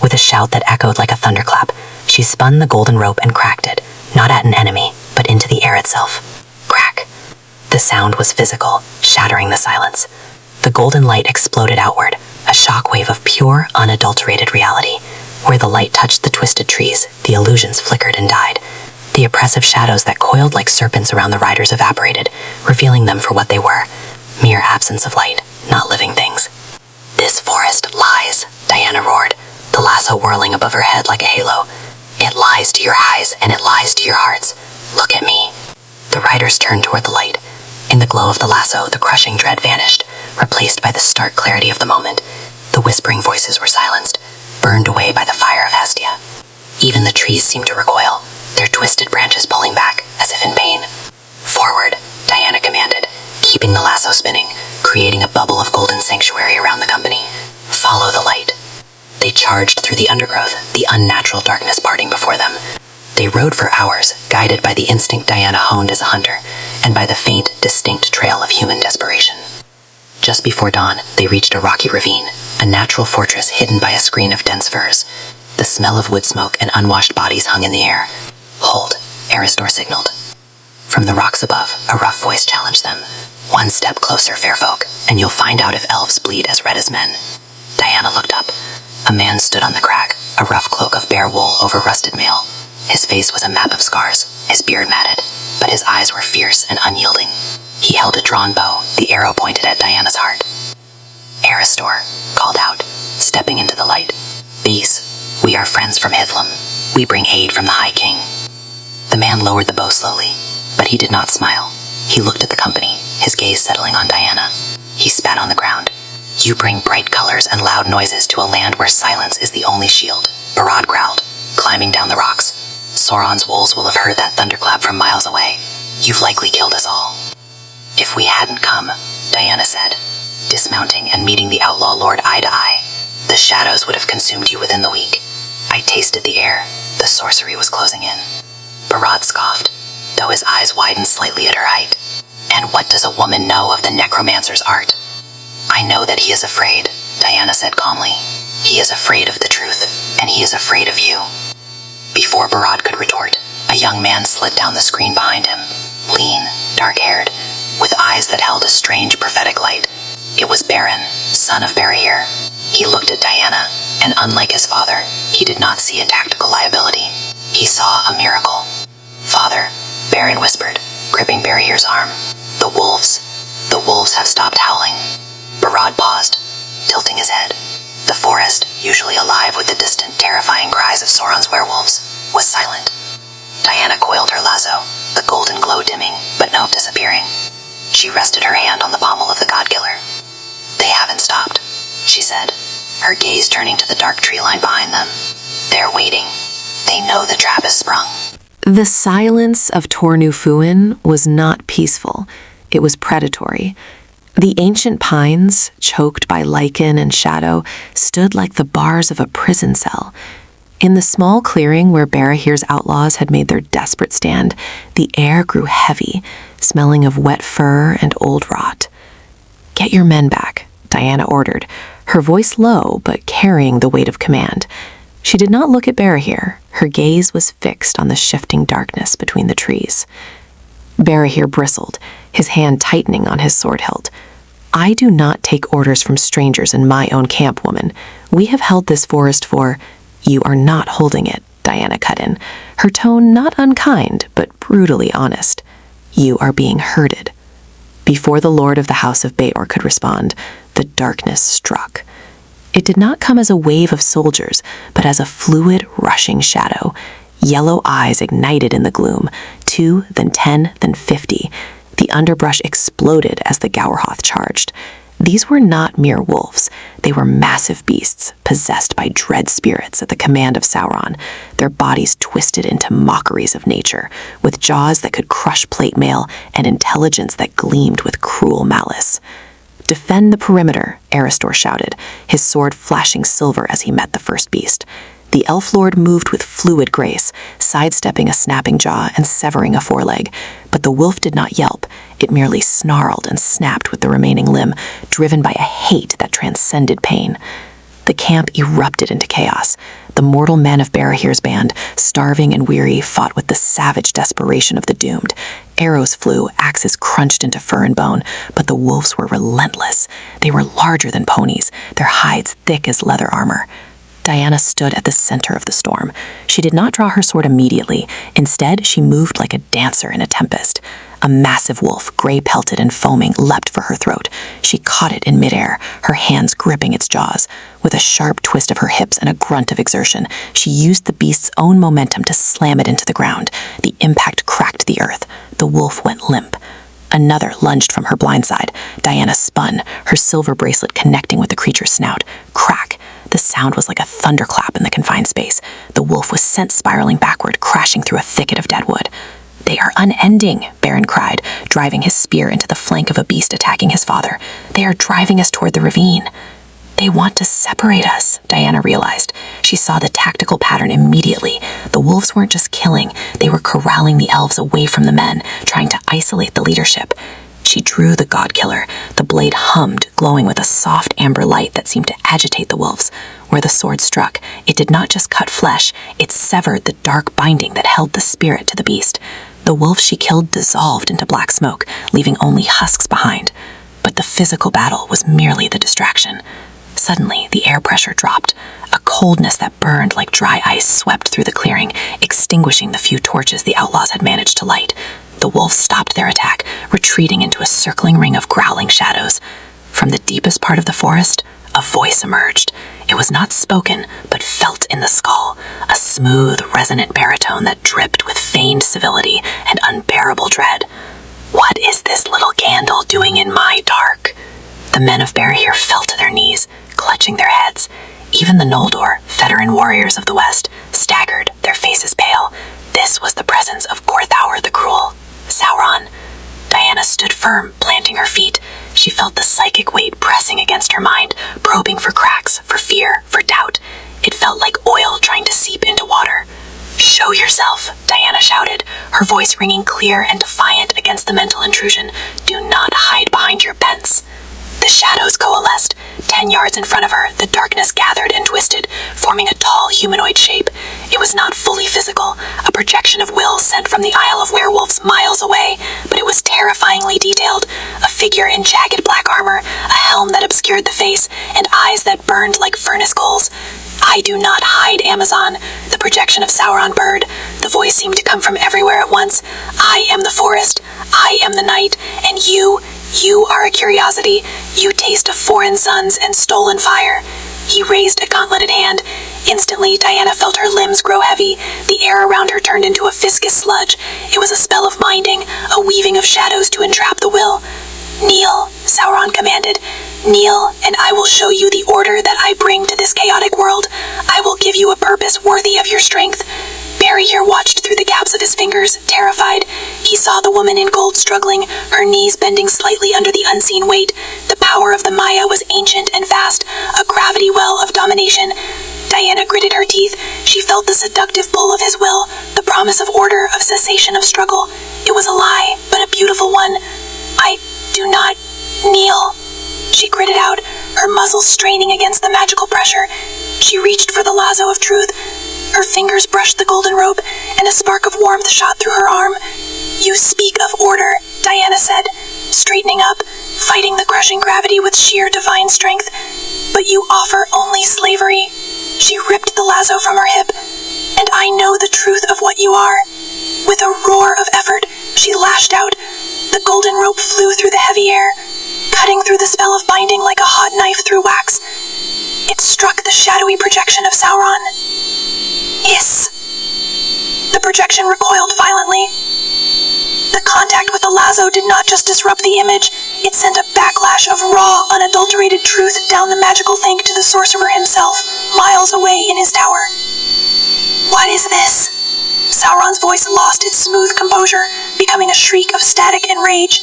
With a shout that echoed like a thunderclap, she spun the golden rope and cracked it, not at an enemy, but into the air itself. Crack. The sound was physical, shattering the silence. The golden light exploded outward, a shockwave of pure, unadulterated reality. Where the light touched the twisted trees, the illusions flickered and died. The oppressive shadows that coiled like serpents around the riders evaporated, revealing them for what they were. Mere absence of light, not living things. This forest lies, Diana roared, the lasso whirling above her head like a halo. It lies to your eyes and it lies to your hearts. Look at me. The riders turned toward the light. In the glow of the lasso, the crushing dread vanished, replaced by the stark clarity of the moment. The whispering voices were silenced, burned away by the fire of Hestia. Even the trees seemed to recoil, their twisted branches pulling back, as if in pain. Forward, Diana commanded, keeping the lasso spinning, creating a bubble of golden sanctuary around the company. Follow the light. They charged through the undergrowth, the unnatural darkness parting before them. They rode for hours, guided by the instinct Diana honed as a hunter, and by the faint, distinct trail of human desperation. Just before dawn, they reached a rocky ravine, a natural fortress hidden by a screen of dense firs. The smell of wood smoke and unwashed bodies hung in the air. Hold, Aristor signaled. From the rocks above, a rough voice challenged them. One step closer, fair folk, and you'll find out if elves bleed as red as men. Diana looked up. A man stood on the crag, a rough cloak of bare wool over rusted mail. His face was a map of scars, his beard matted, but his eyes were fierce and unyielding. He held a drawn bow, the arrow pointed at Diana's heart. Aristor called out, stepping into the light. Bees, we are friends from Hivlam. We bring aid from the High King. The man lowered the bow slowly, but he did not smile. He looked at the company, his gaze settling on Diana. He spat on the ground. You bring bright colors and loud noises to a land where silence is the only shield, Barad growled, climbing down the rocks. Sauron's wolves will have heard that thunderclap from miles away. You've likely killed us all. If we hadn't come, Diana said, dismounting and meeting the outlaw lord eye to eye, the shadows would have consumed you within the week. I tasted the air. The sorcery was closing in. Barad scoffed, though his eyes widened slightly at her height. And what does a woman know of the necromancer's art? I know that he is afraid, Diana said calmly. He is afraid of the truth, and he is afraid of you. Before Barad could retort, a young man slid down the screen behind him, lean, dark-haired, with eyes that held a strange prophetic light. It was Beren, son of Barahir. He looked at Diana, and unlike his father, he did not see a tactical liability. He saw a miracle. Father, Beren whispered, gripping Barahir's arm. The wolves have stopped howling. Barad paused, tilting his head. The forest, usually alive with the distant, terrifying cries of Sauron's werewolves, was silent. Diana coiled her lasso, the golden glow dimming, but no disappearing. She rested her hand on the pommel of the god-killer. They haven't stopped, she said, her gaze turning to the dark tree line behind them. They're waiting. They know the trap is sprung. The silence of Dor-nu-Fauglith was not peaceful. It was predatory. The ancient pines, choked by lichen and shadow, stood like the bars of a prison cell. In the small clearing where Barahir's outlaws had made their desperate stand, the air grew heavy, smelling of wet fur and old rot. Get your men back, Diana ordered, her voice low but carrying the weight of command. She did not look at Barahir. Her gaze was fixed on the shifting darkness between the trees. Barahir bristled, his hand tightening on his sword hilt. I do not take orders from strangers in my own camp, woman. We have held this forest for... You are not holding it, Diana cut in, her tone not unkind, but brutally honest. You are being herded. Before the lord of the House of Beor could respond, the darkness struck. It did not come as a wave of soldiers, but as a fluid, rushing shadow. Yellow eyes ignited in the gloom, 2, then 10, then 50. The underbrush exploded as the Gowerhoth charged. These were not mere wolves. They were massive beasts, possessed by dread spirits at the command of Sauron, their bodies twisted into mockeries of nature, with jaws that could crush plate mail and intelligence that gleamed with cruel malice. "Defend the perimeter," Eristor shouted, his sword flashing silver as he met the first beast. The elf lord moved with fluid grace, sidestepping a snapping jaw and severing a foreleg, but the wolf did not yelp. It merely snarled and snapped with the remaining limb, driven by a hate that transcended pain. The camp erupted into chaos. The mortal men of Barahir's band, starving and weary, fought with the savage desperation of the doomed. Arrows flew, axes crunched into fur and bone, but the wolves were relentless. They were larger than ponies, their hides thick as leather armor. Diana stood at the center of the storm. She did not draw her sword immediately. Instead, she moved like a dancer in a tempest. A massive wolf, gray-pelted and foaming, leapt for her throat. She caught it in midair, her hands gripping its jaws. With a sharp twist of her hips and a grunt of exertion, she used the beast's own momentum to slam it into the ground. The impact cracked the earth. The wolf went limp. Another lunged from her blind side. Diana spun, her silver bracelet connecting with the creature's snout. Crack! The sound was like a thunderclap in the confined space. The wolf was sent spiraling backward, crashing through a thicket of deadwood. "They are unending," Baron cried, driving his spear into the flank of a beast attacking his father. "They are driving us toward the ravine." "They want to separate us," Diana realized. She saw the tactical pattern immediately. The wolves weren't just killing, they were corralling the elves away from the men, trying to isolate the leadership. She drew the godkiller. The blade hummed, glowing with a soft amber light that seemed to agitate the wolves. Where the sword struck, it did not just cut flesh, it severed the dark binding that held the spirit to the beast. The wolves she killed dissolved into black smoke, leaving only husks behind. But the physical battle was merely the distraction. Suddenly, the air pressure dropped. A coldness that burned like dry ice swept through the clearing, extinguishing the few torches the outlaws had managed to light. The wolves stopped their attack, retreating into a circling ring of growling shadows. From the deepest part of the forest, a voice emerged. It was not spoken, but felt in the skull, a smooth, resonant baritone that dripped with feigned civility and unbearable dread. "What is this little candle doing in my dark?" The men of Barahir fell to their knees, clutching their heads. Even the Noldor, veteran warriors of the West, staggered, their faces pale. This was the presence of Gorthaur the Cruel, Sauron. Diana stood firm, planting her feet. She felt the psychic weight pressing against her mind, probing for cracks, for fear, for doubt. It felt like oil trying to seep into water. "Show yourself," Diana shouted, her voice ringing clear and defiant against the mental intrusion. "Do not hide behind your bents." The shadows coalesced. 10 yards in front of her, the darkness gathered and twisted, forming a tall humanoid shape. It was not fully physical, a projection of will sent from the Isle of Werewolves miles away, but it was terrifyingly detailed. A figure in jagged black armor, a helm that obscured the face, and eyes that burned like furnace coals. "I do not hide, Amazon," the projection of Sauron bird. The voice seemed to come from everywhere at once. "I am the forest, I am the night, and you are a curiosity. You taste of foreign suns and stolen fire." He raised a gauntleted hand. Instantly, Diana felt her limbs grow heavy. The air around her turned into a viscous sludge. It was a spell of minding, a weaving of shadows to entrap the will. "Kneel," Sauron commanded. "Kneel, and I will show you the order that I bring to this chaotic world. I will give you a purpose worthy of your strength." Barahir watched through the gaps of his fingers, terrified. He saw the woman in gold struggling, her knees bending slightly under the unseen weight. The power of the Maya was ancient and vast, a gravity well of domination. Diana gritted her teeth. She felt the seductive pull of his will, the promise of order, of cessation of struggle. It was a lie, but a beautiful one. "I do not kneel," she gritted out, her muzzle straining against the magical pressure. She reached for the Lasso of Truth. Her fingers brushed the golden rope, and a spark of warmth shot through her arm. "You speak of order," Diana said, straightening up, fighting the crushing gravity with sheer divine strength. "But you offer only slavery." She ripped the lasso from her hip. "And I know the truth of what you are." With a roar of effort, she lashed out. The golden rope flew through the heavy air, cutting through the spell of binding like a hot knife through wax. It struck the shadowy projection of Sauron. Hiss! The projection recoiled violently. The contact with the lasso did not just disrupt the image, it sent a backlash of raw, unadulterated truth down the magical thank to the sorcerer himself, miles away in his tower. What is this? Sauron's voice lost its smooth composure, becoming a shriek of static and rage.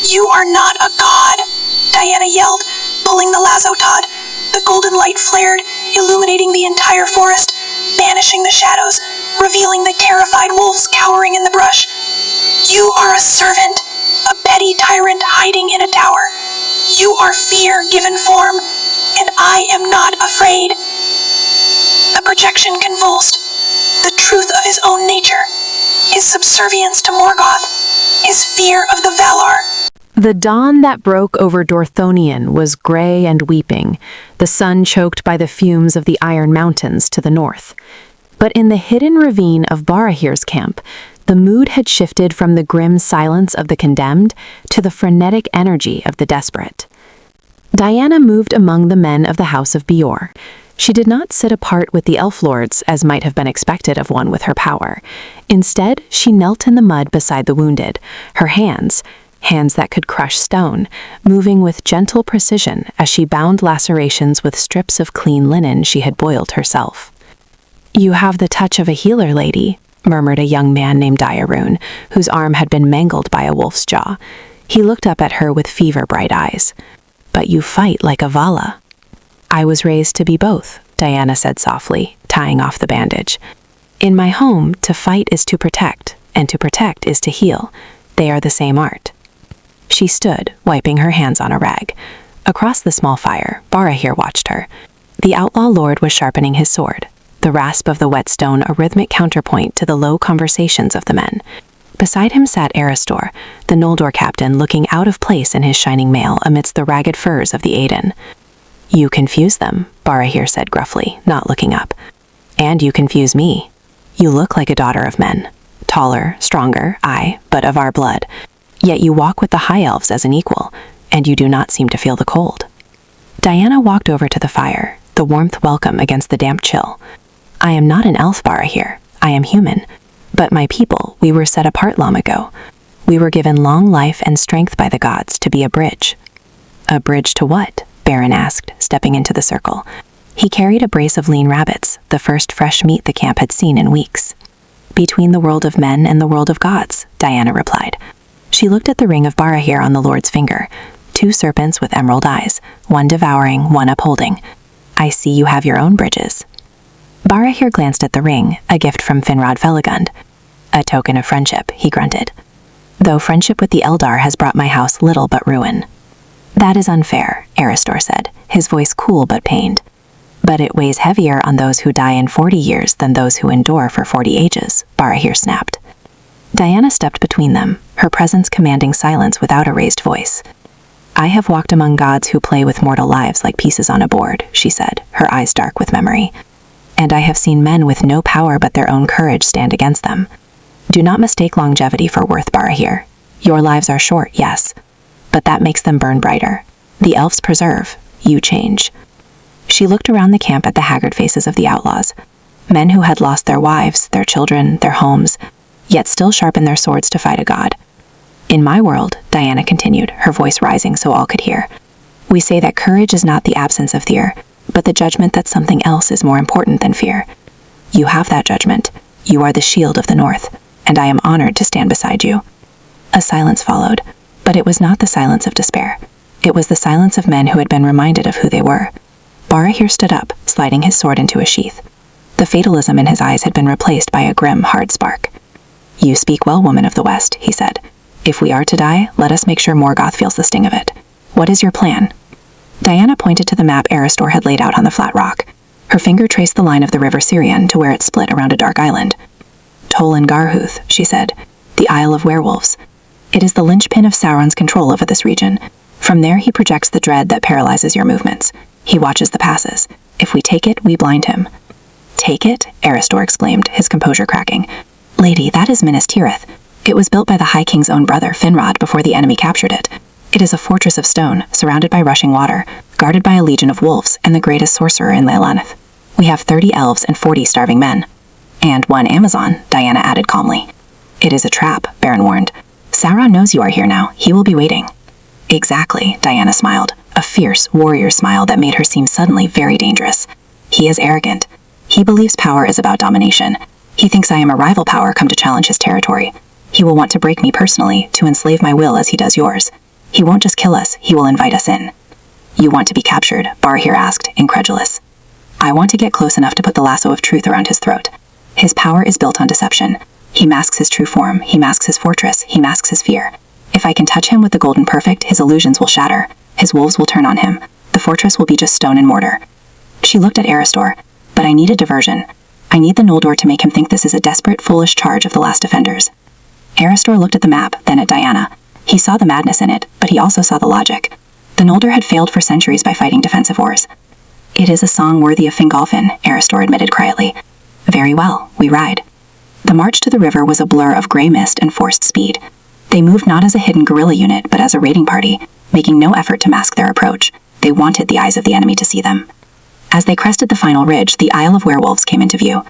You are not a god, Diana yelled, pulling the lasso taut. The golden light flared, illuminating the entire forest, banishing the shadows, revealing the terrified wolves cowering in the brush. You are a servant, a petty tyrant hiding in a tower. You are fear given form, and I am not afraid. The projection convulsed. The truth of his own nature, his subservience to Morgoth, his fear of the Valar. The dawn that broke over Dorthonion was gray and weeping, the sun choked by the fumes of the Iron Mountains to the north. But in the hidden ravine of Barahir's camp, the mood had shifted from the grim silence of the condemned to the frenetic energy of the desperate. Diana moved among the men of the House of Beor. She did not sit apart with the elf lords, as might have been expected of one with her power. Instead, she knelt in the mud beside the wounded, her hands that could crush stone, moving with gentle precision as she bound lacerations with strips of clean linen she had boiled herself. "You have the touch of a healer, lady," murmured a young man named Diarun, whose arm had been mangled by a wolf's jaw. He looked up at her with fever-bright eyes. "But you fight like a Vala." "I was raised to be both," Diana said softly, tying off the bandage. "In my home, to fight is to protect, and to protect is to heal. They are the same art." She stood, wiping her hands on a rag. Across the small fire, Barahir watched her. The outlaw lord was sharpening his sword, the rasp of the whetstone a rhythmic counterpoint to the low conversations of the men. Beside him sat Eristor, the Noldor captain, looking out of place in his shining mail amidst the ragged furs of the Aedan. "You confuse them," Barahir said gruffly, not looking up. "And you confuse me. You look like a daughter of men. Taller, stronger, aye, but of our blood. Yet you walk with the high elves as an equal, and you do not seem to feel the cold." Diana walked over to the fire, the warmth welcome against the damp chill. "I am not an elf, Barahir. I am human. But my people, we were set apart long ago. We were given long life and strength by the gods to be a bridge." "A bridge to what?" Baron asked, stepping into the circle. He carried a brace of lean rabbits, the first fresh meat the camp had seen in weeks. "Between the world of men and the world of gods," Diana replied. She looked at the ring of Barahir on the Lord's finger, 2 serpents with emerald eyes, one devouring, one upholding. "I see you have your own bridges." Barahir glanced at the ring, a gift from Finrod Felagund. "A token of friendship," he grunted. "Though friendship with the Eldar has brought my house little but ruin." "That is unfair," Eristor said, his voice cool but pained. "But it weighs heavier on those who die in 40 years than those who endure for 40 ages, Barahir snapped. Diana stepped between them, her presence commanding silence without a raised voice. "I have walked among gods who play with mortal lives like pieces on a board," she said, her eyes dark with memory. "And I have seen men with no power but their own courage stand against them. Do not mistake longevity for worth, Barahir. Your lives are short, yes, but that makes them burn brighter. The elves preserve, you change." She looked around the camp at the haggard faces of the outlaws, men who had lost their wives, their children, their homes, yet still sharpened their swords to fight a god. "In my world," Diana continued, her voice rising so all could hear, "we say that courage is not the absence of fear, but the judgment that something else is more important than fear. You have that judgment. You are the shield of the North, and I am honored to stand beside you." A silence followed, but it was not the silence of despair. It was the silence of men who had been reminded of who they were. Barahir stood up, sliding his sword into a sheath. The fatalism in his eyes had been replaced by a grim, hard spark. "You speak well, woman of the West," he said. "If we are to die, let us make sure Morgoth feels the sting of it. What is your plan?" Diana pointed to the map Eristor had laid out on the flat rock. Her finger traced the line of the river Sirion to where it split around a dark island. "Tol and Garhuth," she said, "the Isle of Werewolves. It is the linchpin of Sauron's control over this region. From there he projects the dread that paralyzes your movements. He watches the passes. If we take it, we blind him." "Take it?" Eristor exclaimed, his composure cracking. "Lady, that is Minas Tirith. It was built by the High King's own brother, Finrod, before the enemy captured it. It is a fortress of stone, surrounded by rushing water, guarded by a legion of wolves and the greatest sorcerer in Leilanath. We have 30 elves and 40 starving men. And 1 Amazon, Diana added calmly. It is a trap, Baron warned. Sauron knows you are here now. He will be waiting. Exactly, Diana smiled, a fierce warrior smile that made her seem suddenly very dangerous. He is arrogant. He believes power is about domination. He thinks I am a rival power come to challenge his territory. He will want to break me personally, to enslave my will as he does yours. He won't just kill us, he will invite us in. You want to be captured? Barahir asked, incredulous. I want to get close enough to put the lasso of truth around his throat. His power is built on deception. He masks his true form, he masks his fortress, he masks his fear. If I can touch him with the golden perfect, his illusions will shatter. His wolves will turn on him. The fortress will be just stone and mortar. She looked at Aristor. But I need a diversion. I need the Noldor to make him think this is a desperate, foolish charge of the last defenders. Aristor looked at the map, then at Diana. He saw the madness in it, but he also saw the logic. The Noldor had failed for centuries by fighting defensive wars. It is a song worthy of Fingolfin, Aristor admitted quietly. Very well, we ride. The march to the river was a blur of gray mist and forced speed. They moved not as a hidden guerrilla unit, but as a raiding party, making no effort to mask their approach. They wanted the eyes of the enemy to see them. As they crested the final ridge, the Isle of Werewolves came into view.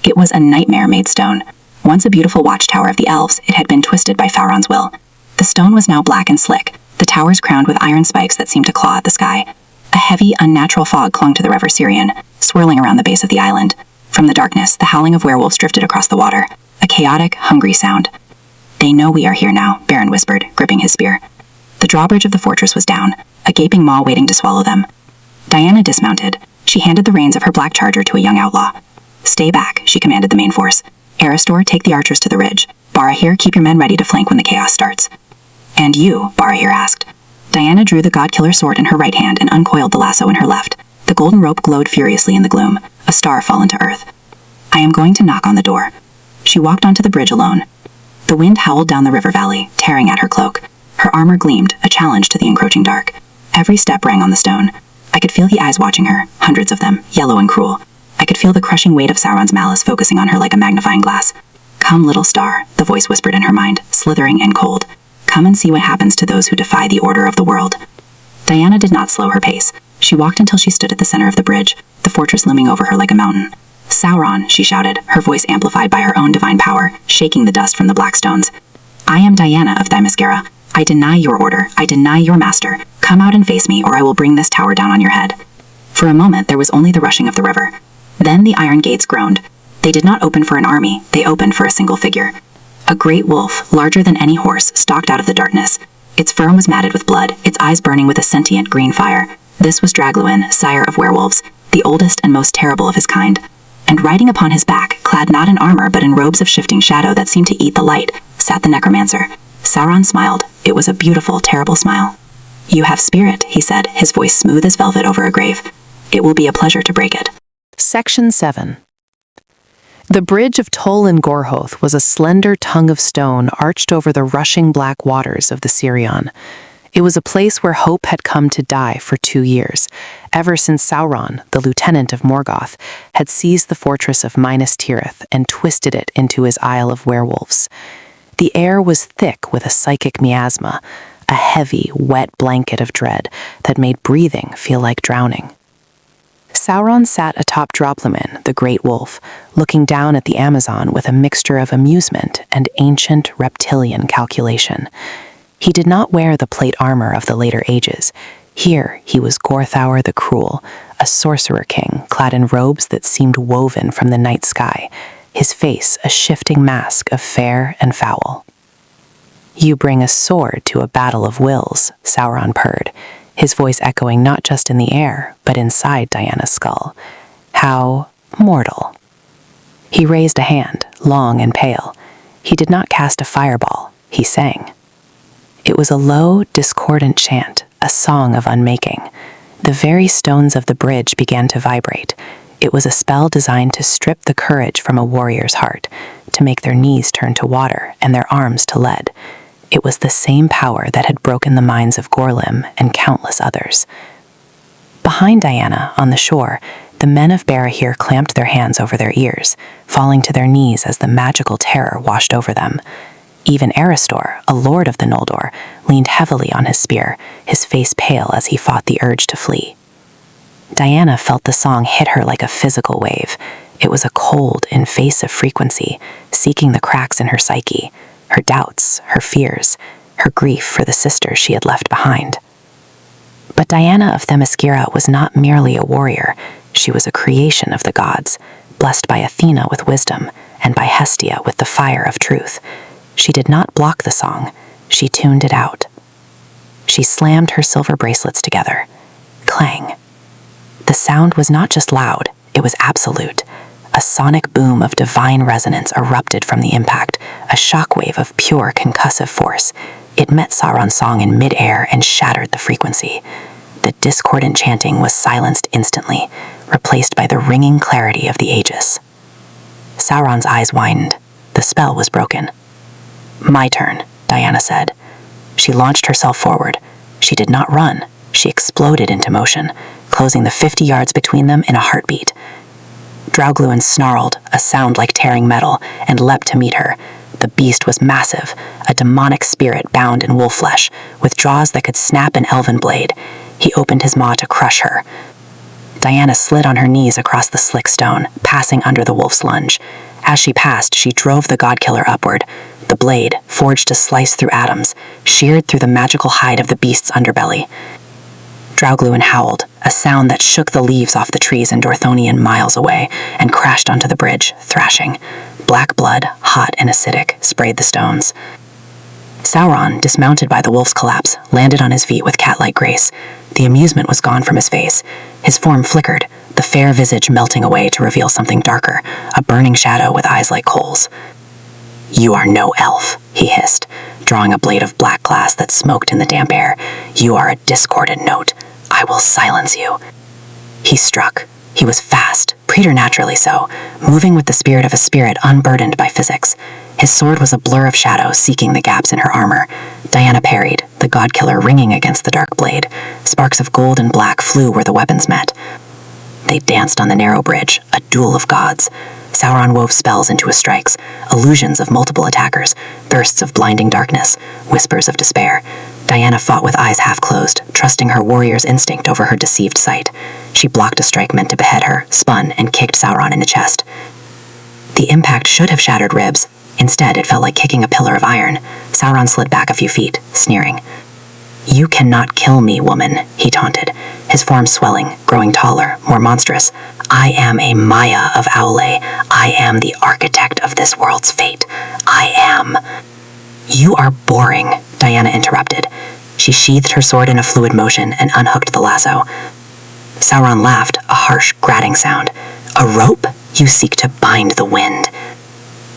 It was a nightmare made stone. Once a beautiful watchtower of the Elves, it had been twisted by Sauron's will. The stone was now black and slick, the towers crowned with iron spikes that seemed to claw at the sky. A heavy, unnatural fog clung to the river Sirion, swirling around the base of the island. From the darkness, the howling of werewolves drifted across the water, a chaotic, hungry sound. They know we are here now, Baron whispered, gripping his spear. The drawbridge of the fortress was down, a gaping maw waiting to swallow them. Diana dismounted. She handed the reins of her black charger to a young outlaw. Stay back, she commanded the main force. Aristor, take the archers to the ridge. Barahir, keep your men ready to flank when the chaos starts. And you? Barahir asked. Diana drew the god-killer sword in her right hand and uncoiled the lasso in her left. The golden rope glowed furiously in the gloom, a star fallen to earth. I am going to knock on the door. She walked onto the bridge alone. The wind howled down the river valley, tearing at her cloak. Her armor gleamed, a challenge to the encroaching dark. Every step rang on the stone. I could feel the eyes watching her, hundreds of them, yellow and cruel. I could feel the crushing weight of Sauron's malice focusing on her like a magnifying glass. Come, little star, the voice whispered in her mind, slithering and cold. Come and see what happens to those who defy the order of the world. Diana did not slow her pace. She walked until she stood at the center of the bridge, the fortress looming over her like a mountain. Sauron, she shouted, her voice amplified by her own divine power, shaking the dust from the black stones. I am Diana of Themyscira. I deny your order. I deny your master. Come out and face me, or I will bring this tower down on your head. For a moment, there was only the rushing of the river. Then the iron gates groaned. They did not open for an army. They opened for a single figure. A great wolf, larger than any horse, stalked out of the darkness. Its fur was matted with blood, its eyes burning with a sentient green fire. This was Dragluin, sire of werewolves, the oldest and most terrible of his kind. And riding upon his back, clad not in armor but in robes of shifting shadow that seemed to eat the light, sat the necromancer. Sauron smiled. It was a beautiful, terrible smile. You have spirit, he said, his voice smooth as velvet over a grave. It will be a pleasure to break it. Section 7. The bridge of Tol in Gorhoth was a slender tongue of stone arched over the rushing black waters of the Sirion. It was a place where hope had come to die for 2 years, ever since Sauron, the lieutenant of Morgoth, had seized the fortress of Minas Tirith and twisted it into his Isle of Werewolves. The air was thick with a psychic miasma, a heavy, wet blanket of dread that made breathing feel like drowning. Sauron sat atop Droplamin, the great wolf, looking down at the Amazon with a mixture of amusement and ancient reptilian calculation. He did not wear the plate armor of the later ages. Here he was Gorthaur the Cruel, a sorcerer king clad in robes that seemed woven from the night sky, his face a shifting mask of fair and foul. You bring a sword to a battle of wills, Sauron purred, his voice echoing not just in the air, but inside Diana's skull. How mortal. He raised a hand, long and pale. He did not cast a fireball, he sang. It was a low, discordant chant, a song of unmaking. The very stones of the bridge began to vibrate. It was a spell designed to strip the courage from a warrior's heart, to make their knees turn to water and their arms to lead. It was the same power that had broken the minds of Gorlim and countless others. Behind Diana, on the shore, the men of Barahir clamped their hands over their ears, falling to their knees as the magical terror washed over them. Even Aristor, a lord of the Noldor, leaned heavily on his spear, his face pale as he fought the urge to flee. Diana felt the song hit her like a physical wave. It was a cold, invasive frequency, seeking the cracks in her psyche, her doubts, her fears, her grief for the sisters she had left behind. But Diana of Themyscira was not merely a warrior. She was a creation of the gods, blessed by Athena with wisdom and by Hestia with the fire of truth. She did not block the song. She tuned it out. She slammed her silver bracelets together. Clang. The sound was not just loud, it was absolute. A sonic boom of divine resonance erupted from the impact, a shockwave of pure concussive force. It met Sauron's song in mid-air and shattered the frequency. The discordant chanting was silenced instantly, replaced by the ringing clarity of the Aegis. Sauron's eyes widened. The spell was broken. "My turn," Diana said. She launched herself forward. She did not run. She exploded into motion, closing the 50 yards between them in a heartbeat. Draugluin snarled, a sound like tearing metal, and leapt to meet her. The beast was massive, a demonic spirit bound in wolf flesh, with jaws that could snap an elven blade. He opened his maw to crush her. Diana slid on her knees across the slick stone, passing under the wolf's lunge. As she passed, she drove the godkiller upward. The blade, forged to slice through atoms, sheared through the magical hide of the beast's underbelly. Draugluin howled, a sound that shook the leaves off the trees in Dorthonion miles away, and crashed onto the bridge, thrashing. Black blood, hot and acidic, sprayed the stones. Sauron, dismounted by the wolf's collapse, landed on his feet with cat-like grace. The amusement was gone from his face. His form flickered, the fair visage melting away to reveal something darker, a burning shadow with eyes like coals. "You are no elf," he hissed, drawing a blade of black glass that smoked in the damp air. "You are a discordant note. I will silence you." He struck. He was fast, preternaturally so, moving with the spirit of a spirit unburdened by physics. His sword was a blur of shadow seeking the gaps in her armor. Diana parried, the godkiller ringing against the dark blade. Sparks of gold and black flew where the weapons met. They danced on the narrow bridge, a duel of gods. Sauron wove spells into his strikes, illusions of multiple attackers, bursts of blinding darkness, whispers of despair. Diana fought with eyes half closed, trusting her warrior's instinct over her deceived sight. She blocked a strike meant to behead her, spun, and kicked Sauron in the chest. The impact should have shattered ribs. Instead, it felt like kicking a pillar of iron. Sauron slid back a few feet, sneering. "You cannot kill me, woman," he taunted, his form swelling, growing taller, more monstrous. "I am a Maya of Aule. I am the architect of this world's fate. I am—" "You are boring," Diana interrupted. She sheathed her sword in a fluid motion and unhooked the lasso. Sauron laughed, a harsh, grating sound. "A rope? You seek to bind the wind."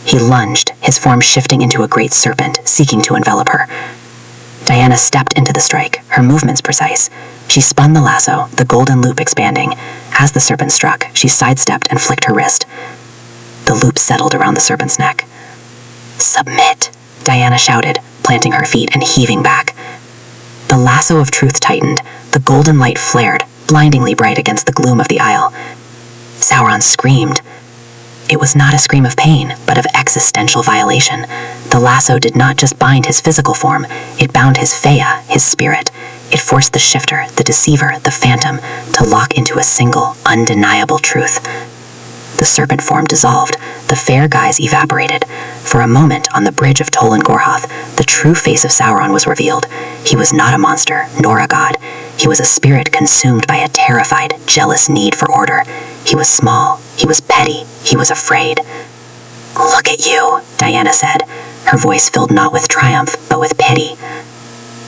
He lunged, his form shifting into a great serpent, seeking to envelop her. Diana stepped into the strike, her movements precise. She spun the lasso, the golden loop expanding. As the serpent struck, she sidestepped and flicked her wrist. The loop settled around the serpent's neck. "Submit," Diana shouted, planting her feet and heaving back. The Lasso of Truth tightened, the golden light flared, blindingly bright against the gloom of the isle. Sauron screamed. It was not a scream of pain, but of existential violation. The lasso did not just bind his physical form, it bound his Fea, his spirit. It forced the shifter, the deceiver, the phantom, to lock into a single, undeniable truth. The serpent form dissolved, the fair guise evaporated. For a moment, on the bridge of Tol and Gorhoth, the true face of Sauron was revealed. He was not a monster, nor a god. He was a spirit consumed by a terrified, jealous need for order. He was small, he was petty, he was afraid. "Look at you," Diana said, her voice filled not with triumph, but with pity.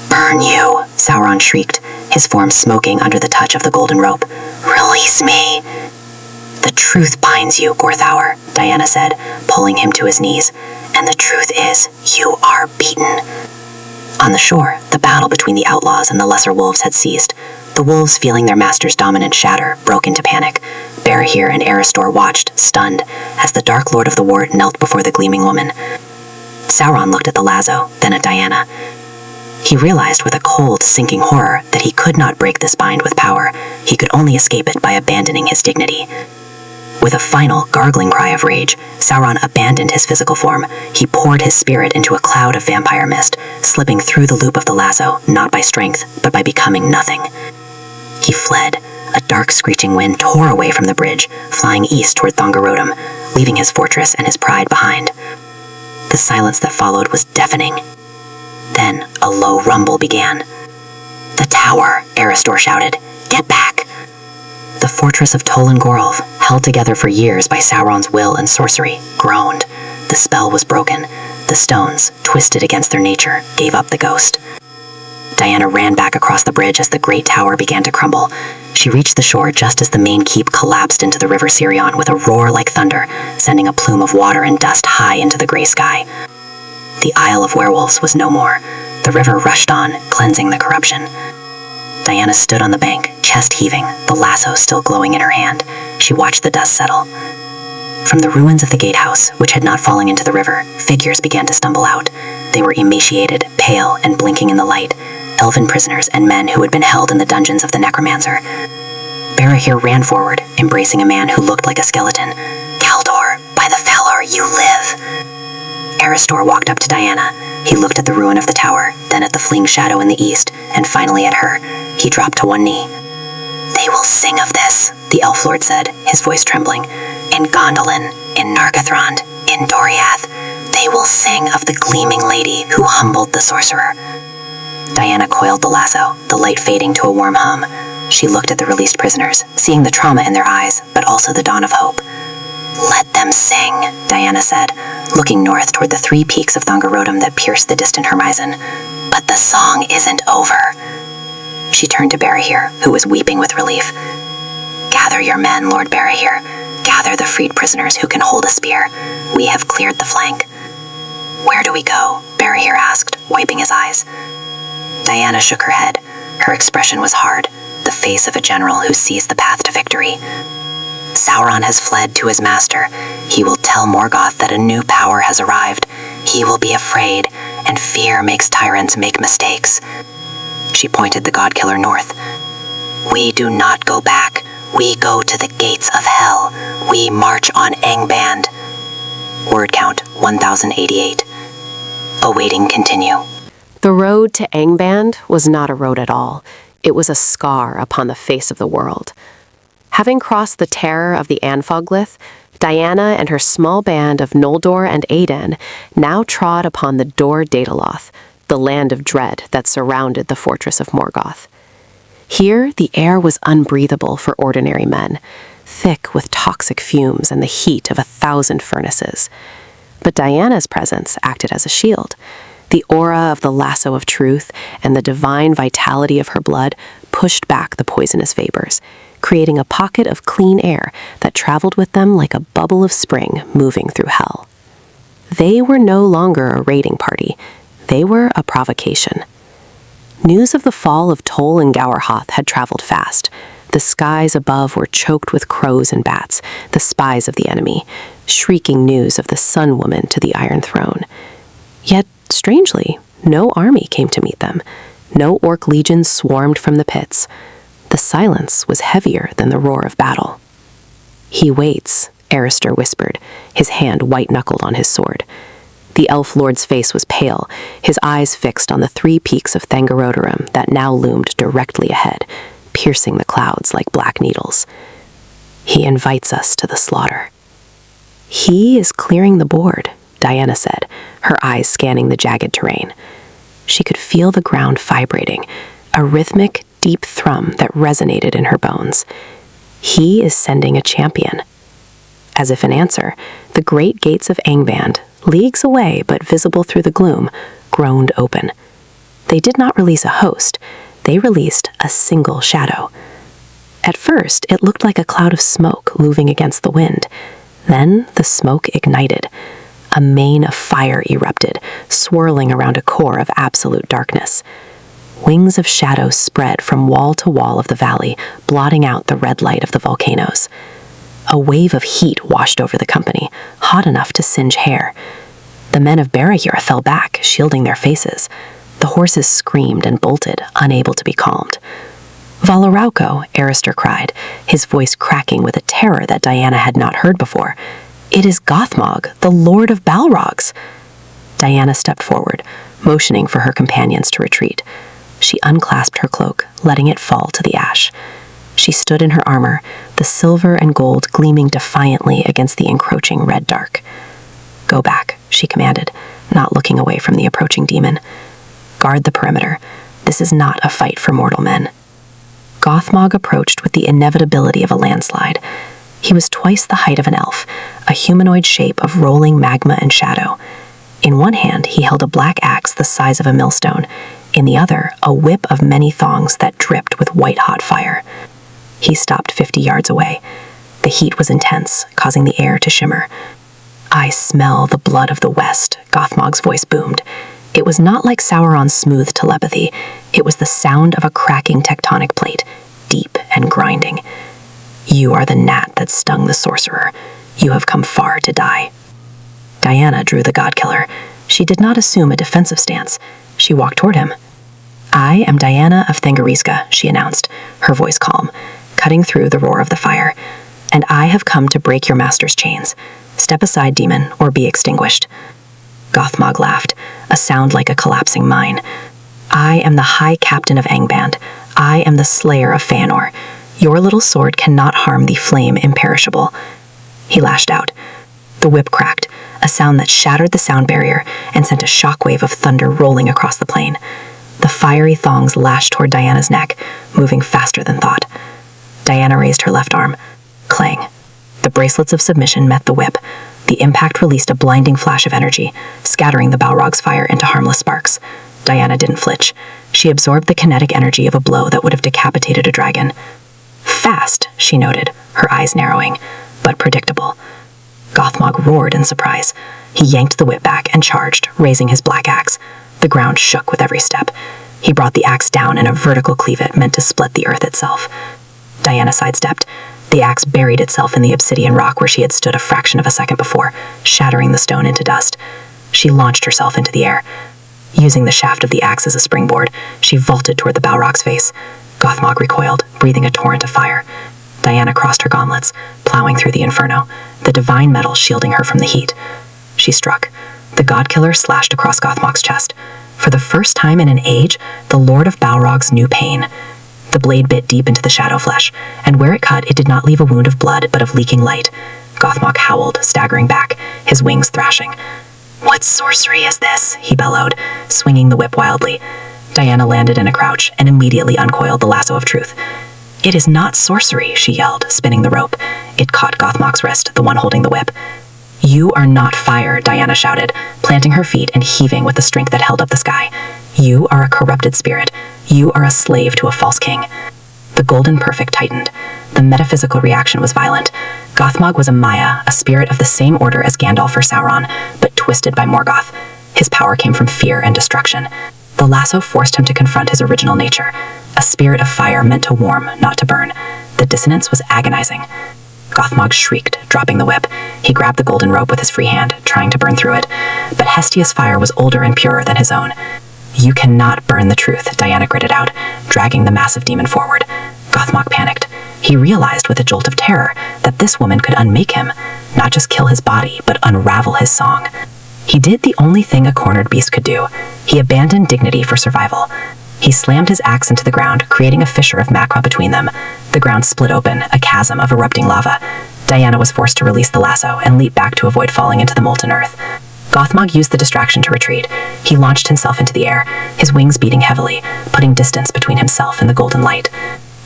"Burn you," Sauron shrieked, his form smoking under the touch of the golden rope. "Release me." "The truth binds you, Gorthauer," Diana said, pulling him to his knees. "And the truth is, you are beaten." On the shore, the battle between the outlaws and the lesser wolves had ceased. The wolves, feeling their master's dominance shatter, broke into panic. Barahir and Eristor watched, stunned, as the Dark Lord of the Wart knelt before the gleaming woman. Sauron looked at the lasso, then at Diana. He realized with a cold, sinking horror that he could not break this bind with power. He could only escape it by abandoning his dignity. With a final, gargling cry of rage, Sauron abandoned his physical form. He poured his spirit into a cloud of vampire mist, slipping through the loop of the lasso, not by strength, but by becoming nothing. He fled, A dark screeching wind tore away from the bridge, flying east toward Thongarodum, leaving his fortress and his pride behind. The silence that followed was deafening. Then a low rumble began. "The tower," Eristor shouted. "Get back!" The fortress of Tolkien, held together for years by Sauron's will and sorcery, groaned. The spell was broken. The stones, twisted against their nature, gave up the ghost. Diana ran back across the bridge as the great tower began to crumble. She reached the shore just as the main keep collapsed into the river Sirion with a roar like thunder, sending a plume of water and dust high into the gray sky. The Isle of Werewolves was no more. The river rushed on, cleansing the corruption. Diana stood on the bank, chest heaving, the lasso still glowing in her hand. She watched the dust settle. From the ruins of the gatehouse, which had not fallen into the river, figures began to stumble out. They were emaciated, pale, and blinking in the light, elven prisoners and men who had been held in the dungeons of the necromancer. Barahir ran forward, embracing a man who looked like a skeleton. "Kaldor, by the Valor, you live!" Eristor walked up to Diana. He looked at the ruin of the tower, then at the fleeing shadow in the east, and finally at her. He dropped to one knee. "They will sing of this," the Elf Lord said, his voice trembling. "In Gondolin, in Nargothrond, in Doriath, they will sing of the gleaming lady who humbled the sorcerer." Diana coiled the lasso, the light fading to a warm hum. She looked at the released prisoners, seeing the trauma in their eyes, but also the dawn of hope. "Let them sing," Diana said, looking north toward the 3 peaks of Thongarodum that pierced the distant horizon. "But the song isn't over." She turned to Barahir, who was weeping with relief. "Gather your men, Lord Barahir. Gather the freed prisoners who can hold a spear. We have cleared the flank." "Where do we go?" Barahir asked, wiping his eyes. Diana shook her head. Her expression was hard, the face of a general who sees the path to victory. "Sauron has fled to his master. He will tell Morgoth that a new power has arrived. He will be afraid, and fear makes tyrants make mistakes." She pointed the godkiller north. "We do not go back. We go to the gates of hell. We march on Angband." Word count 1088. Awaiting continue. The road to Angband was not a road at all. It was a scar upon the face of the world. Having crossed the terror of the Fingolfin, Diana and her small band of Noldor and Aden now trod upon the Dor-Daedaloth, the land of dread that surrounded the fortress of Morgoth. Here, the air was unbreathable for ordinary men, thick with toxic fumes and the heat of 1,000 furnaces. But Diana's presence acted as a shield. The aura of the Lasso of Truth and the divine vitality of her blood pushed back the poisonous vapors, creating a pocket of clean air that traveled with them like a bubble of spring moving through hell. They were no longer a raiding party. They were a provocation. News of the fall of Tol and Gowerhoth had traveled fast. The skies above were choked with crows and bats, the spies of the enemy, shrieking news of the Sun Woman to the Iron Throne. Yet, strangely, no army came to meet them. No orc legions swarmed from the pits. The silence was heavier than the roar of battle. "He waits," Eristor whispered, his hand white-knuckled on his sword. The Elf Lord's face was pale, his eyes fixed on the 3 peaks of Thangorodarum that now loomed directly ahead, piercing the clouds like black needles. "He invites us to the slaughter." "He is clearing the board," Diana said, her eyes scanning the jagged terrain. She could feel the ground vibrating, a rhythmic, deep thrum that resonated in her bones. He is sending a champion. As if in answer, the great gates of Angband, leagues away but visible through the gloom, groaned open. They did not release a host. They released a single shadow. At first, it looked like a cloud of smoke moving against the wind. Then the smoke ignited. A mane of fire erupted, swirling around a core of absolute darkness. Wings of shadow spread from wall to wall of the valley, blotting out the red light of the volcanoes. A wave of heat washed over the company, hot enough to singe hair. The men of Barahir fell back, shielding their faces. The horses screamed and bolted, unable to be calmed. "Valarauco," Eristor cried, his voice cracking with a terror that Diana had not heard before. "It is Gothmog, the Lord of Balrogs." Diana stepped forward, motioning for her companions to retreat. She unclasped her cloak, letting it fall to the ash. She stood in her armor, the silver and gold gleaming defiantly against the encroaching red dark. "Go back," she commanded, not looking away from the approaching demon. "Guard the perimeter. This is not a fight for mortal men." Gothmog approached with the inevitability of a landslide. He was twice the height of an elf, a humanoid shape of rolling magma and shadow. In one hand, he held a black axe the size of a millstone. In the other, a whip of many thongs that dripped with white-hot fire. He stopped 50 yards away. The heat was intense, causing the air to shimmer. "I smell the blood of the West," Gothmog's voice boomed. It was not like Sauron's smooth telepathy. It was the sound of a cracking tectonic plate, deep and grinding. "You are the gnat that stung the sorcerer. You have come far to die." Diana drew the godkiller. She did not assume a defensive stance. She walked toward him. "I am Diana of Themyscira," she announced, her voice calm, cutting through the roar of the fire. "And I have come to break your master's chains. Step aside, demon, or be extinguished." Gothmog laughed, a sound like a collapsing mine. "I am the High Captain of Angband. I am the Slayer of Fëanor. Your little sword cannot harm the flame imperishable." He lashed out. The whip cracked, a sound that shattered the sound barrier and sent a shockwave of thunder rolling across the plain. The fiery thongs lashed toward Diana's neck, moving faster than thought. Diana raised her left arm. Clang. The bracelets of submission met the whip. The impact released a blinding flash of energy, scattering the Balrog's fire into harmless sparks. Diana didn't flinch. She absorbed the kinetic energy of a blow that would have decapitated a dragon. "Fast," she noted, her eyes narrowing, but predictable. Gothmog roared in surprise. He yanked the whip back and charged, raising his black axe. The ground shook with every step. He brought the axe down in a vertical cleavage meant to split the earth itself. Diana sidestepped. The axe buried itself in the obsidian rock where she had stood a fraction of a second before, shattering the stone into dust. She launched herself into the air. Using the shaft of the axe as a springboard, she vaulted toward the Balrog's face. Gothmog recoiled, breathing a torrent of fire. Diana crossed her gauntlets, plowing through the inferno, the divine metal shielding her from the heat. She struck. The godkiller slashed across Gothmog's chest. For the first time in an age, the Lord of Balrogs knew pain. The blade bit deep into the shadow flesh, and where it cut, it did not leave a wound of blood, but of leaking light. Gothmog howled, staggering back, his wings thrashing. "What sorcery is this?" he bellowed, swinging the whip wildly. Diana landed in a crouch and immediately uncoiled the Lasso of Truth. "It is not sorcery," she yelled, spinning the rope. It caught Gothmog's wrist, the one holding the whip. "You are not fire," Diana shouted, planting her feet and heaving with the strength that held up the sky. "You are a corrupted spirit. You are a slave to a false king." The golden perfect tightened. The metaphysical reaction was violent. Gothmog was a Maya, a spirit of the same order as Gandalf or Sauron, but twisted by Morgoth. His power came from fear and destruction. The lasso forced him to confront his original nature, a spirit of fire meant to warm, not to burn. The dissonance was agonizing. Gothmog shrieked, dropping the whip. He grabbed the golden rope with his free hand, trying to burn through it. But Hestia's fire was older and purer than his own. "You cannot burn the truth," Diana gritted out, dragging the massive demon forward. Gothmog panicked. He realized with a jolt of terror that this woman could unmake him, not just kill his body, but unravel his song. He did the only thing a cornered beast could do. He abandoned dignity for survival. He slammed his axe into the ground, creating a fissure of magma between them. The ground split open, a chasm of erupting lava. Diana was forced to release the lasso and leap back to avoid falling into the molten earth. Gothmog used the distraction to retreat. He launched himself into the air, his wings beating heavily, putting distance between himself and the golden light.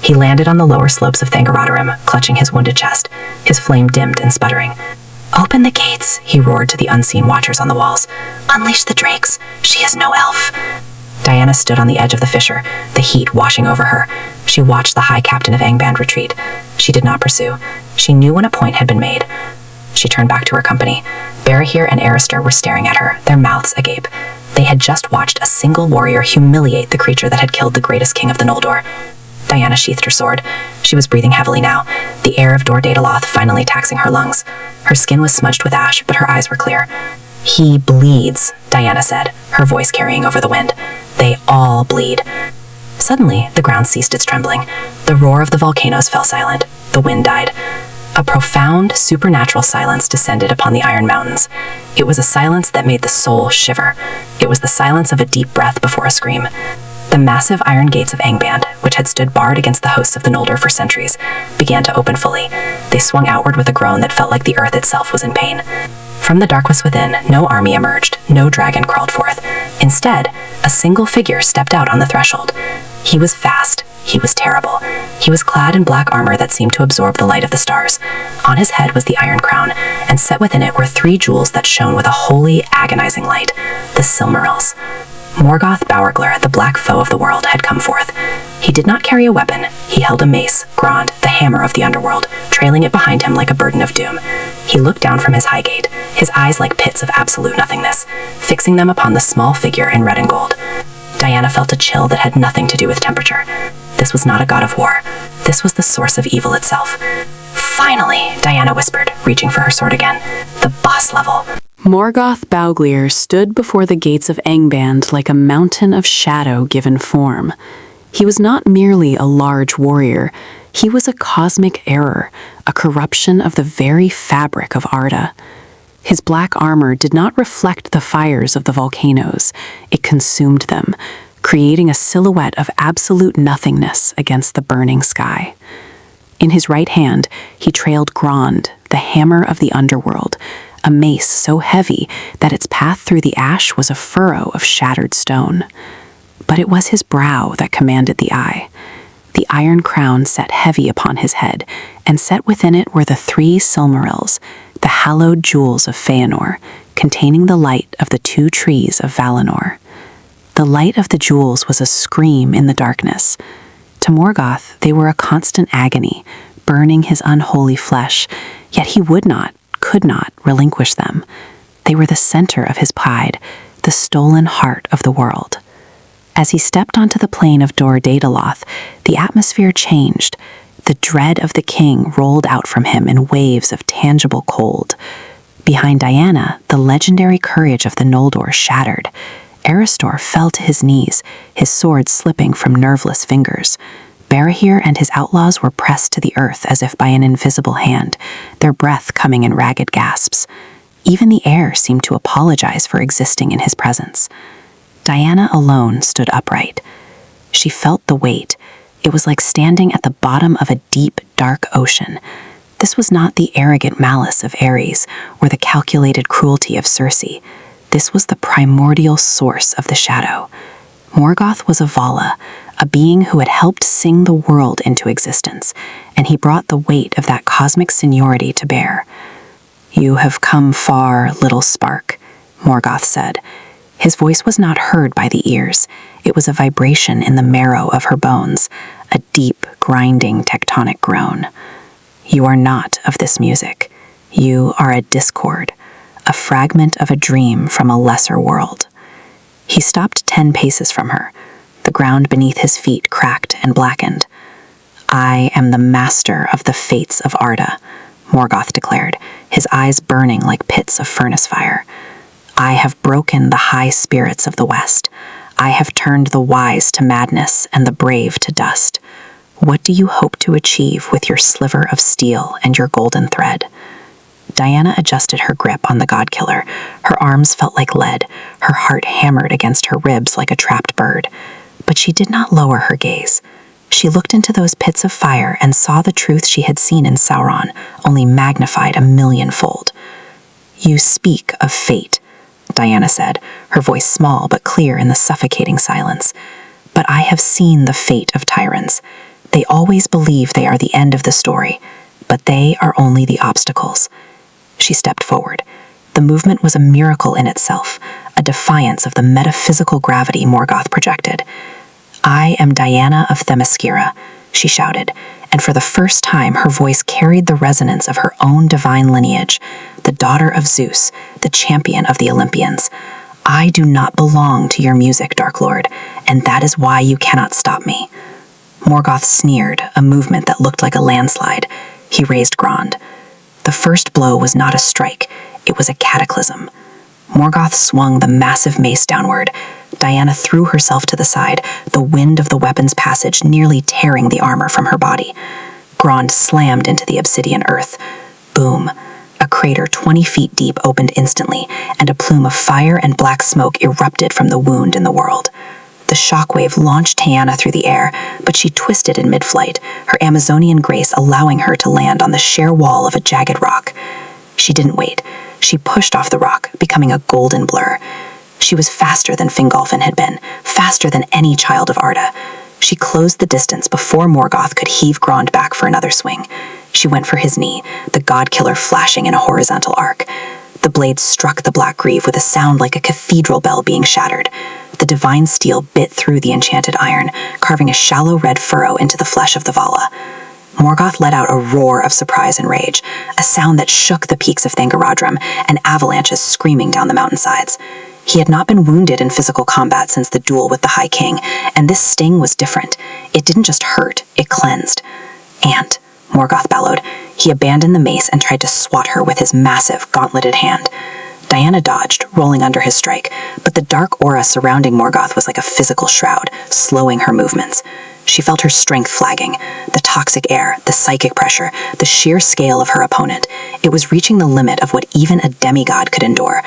He landed on the lower slopes of Thangarodarim, clutching his wounded chest, his flame dimmed and sputtering. "Open the gates," he roared to the unseen watchers on the walls. "Unleash the drakes. She is no elf." Diana stood on the edge of the fissure, the heat washing over her. She watched the High Captain of Angband retreat. She did not pursue. She knew when a point had been made. She turned back to her company. Barahir and Aristor were staring at her, their mouths agape. They had just watched a single warrior humiliate the creature that had killed the greatest king of the Noldor. Diana sheathed her sword. She was breathing heavily now, the air of Dor-Daedaloth finally taxing her lungs. Her skin was smudged with ash, but her eyes were clear. "He bleeds," Diana said, her voice carrying over the wind. "They all bleed." Suddenly, the ground ceased its trembling. The roar of the volcanoes fell silent. The wind died. A profound, supernatural silence descended upon the Iron Mountains. It was a silence that made the soul shiver. It was the silence of a deep breath before a scream. The massive iron gates of Angband, which had stood barred against the hosts of the Noldor for centuries, began to open fully. They swung outward with a groan that felt like the earth itself was in pain. From the darkness within, no army emerged, no dragon crawled forth. Instead, a single figure stepped out on the threshold. He was vast. He was terrible. He was clad in black armor that seemed to absorb the light of the stars. On his head was the iron crown, and set within it were 3 jewels that shone with a holy, agonizing light, the Silmarils. Morgoth Bragollach, the black foe of the world, had come forth. He did not carry a weapon. He held a mace, Grond, the hammer of the underworld, trailing it behind him like a burden of doom. He looked down from his high gate, his eyes like pits of absolute nothingness, fixing them upon the small figure in red and gold. Diana felt a chill that had nothing to do with temperature. This was not a god of war. This was the source of evil itself. Finally, Diana whispered, reaching for her sword again. The boss level. Morgoth Bragollach stood before the gates of Angband like a mountain of shadow given form. He was not merely a large warrior. He was a cosmic error, a corruption of the very fabric of Arda. His black armor did not reflect the fires of the volcanoes. It consumed them, creating a silhouette of absolute nothingness against the burning sky. In his right hand, he trailed Grond, the hammer of the underworld, a mace so heavy that its path through the ash was a furrow of shattered stone. But it was his brow that commanded the eye. The iron crown set heavy upon his head, and set within it were the 3 Silmarils, the hallowed jewels of Feanor, containing the light of the 2 trees of Valinor. The light of the jewels was a scream in the darkness. To Morgoth, they were a constant agony, burning his unholy flesh, yet he would not, could not relinquish them. They were the center of his pride, the stolen heart of the world. As he stepped onto the plain of Dor-Daedaloth, the atmosphere changed. The dread of the king rolled out from him in waves of tangible cold. Behind Diana, the legendary courage of the Noldor shattered. Erestor fell to his knees, his sword slipping from nerveless fingers. Barahir and his outlaws were pressed to the earth as if by an invisible hand, their breath coming in ragged gasps. Even the air seemed to apologize for existing in his presence. Diana alone stood upright. She felt the weight. It was like standing at the bottom of a deep, dark ocean. This was not the arrogant malice of Ares or the calculated cruelty of Circe. This was the primordial source of the shadow. Morgoth was a Vala, a being who had helped sing the world into existence, and he brought the weight of that cosmic seniority to bear. "You have come far, little spark," Morgoth said. His voice was not heard by the ears. It was a vibration in the marrow of her bones, a deep, grinding tectonic groan. "You are not of this music. You are a discord, a fragment of a dream from a lesser world." He stopped 10 paces from her. The ground beneath his feet cracked and blackened. "I am the master of the fates of Arda," Morgoth declared, his eyes burning like pits of furnace fire. "I have broken the high spirits of the West. I have turned the wise to madness and the brave to dust. What do you hope to achieve with your sliver of steel and your golden thread?" Diana adjusted her grip on the godkiller. Her arms felt like lead, her heart hammered against her ribs like a trapped bird. But she did not lower her gaze. She looked into those pits of fire and saw the truth she had seen in Sauron, only magnified a millionfold. "You speak of fate," Diana said, her voice small but clear in the suffocating silence. "But I have seen the fate of tyrants. They always believe they are the end of the story, but they are only the obstacles." She stepped forward. The movement was a miracle in itself, a defiance of the metaphysical gravity Morgoth projected. "I am Diana of Themyscira," she shouted, and for the first time her voice carried the resonance of her own divine lineage, the daughter of Zeus, the champion of the Olympians. "I do not belong to your music, Dark Lord, and that is why you cannot stop me." Morgoth sneered, a movement that looked like a landslide. He raised Grond. The first blow was not a strike, it was a cataclysm. Morgoth swung the massive mace downward. Diana threw herself to the side, the wind of the weapon's passage nearly tearing the armor from her body. Grond slammed into the obsidian earth. Boom. A crater 20 feet deep opened instantly, and a plume of fire and black smoke erupted from the wound in the world. The shockwave launched Diana through the air, but she twisted in mid-flight, her Amazonian grace allowing her to land on the sheer wall of a jagged rock. She didn't wait. She pushed off the rock, becoming a golden blur. She was faster than Fingolfin had been, faster than any child of Arda. She closed the distance before Morgoth could heave Grond back for another swing. She went for his knee, the god-killer flashing in a horizontal arc. The blade struck the black greave with a sound like a cathedral bell being shattered. The divine steel bit through the enchanted iron, carving a shallow red furrow into the flesh of the Vala. Morgoth let out a roar of surprise and rage, a sound that shook the peaks of Thangorodrim and avalanches screaming down the mountainsides. He had not been wounded in physical combat since the duel with the High King, and this sting was different. It didn't just hurt, it cleansed. "And," Morgoth bellowed. He abandoned the mace and tried to swat her with his massive, gauntleted hand. Diana dodged, rolling under his strike, but the dark aura surrounding Morgoth was like a physical shroud, slowing her movements. She felt her strength flagging, the toxic air, the psychic pressure, the sheer scale of her opponent. It was reaching the limit of what even a demigod could endure.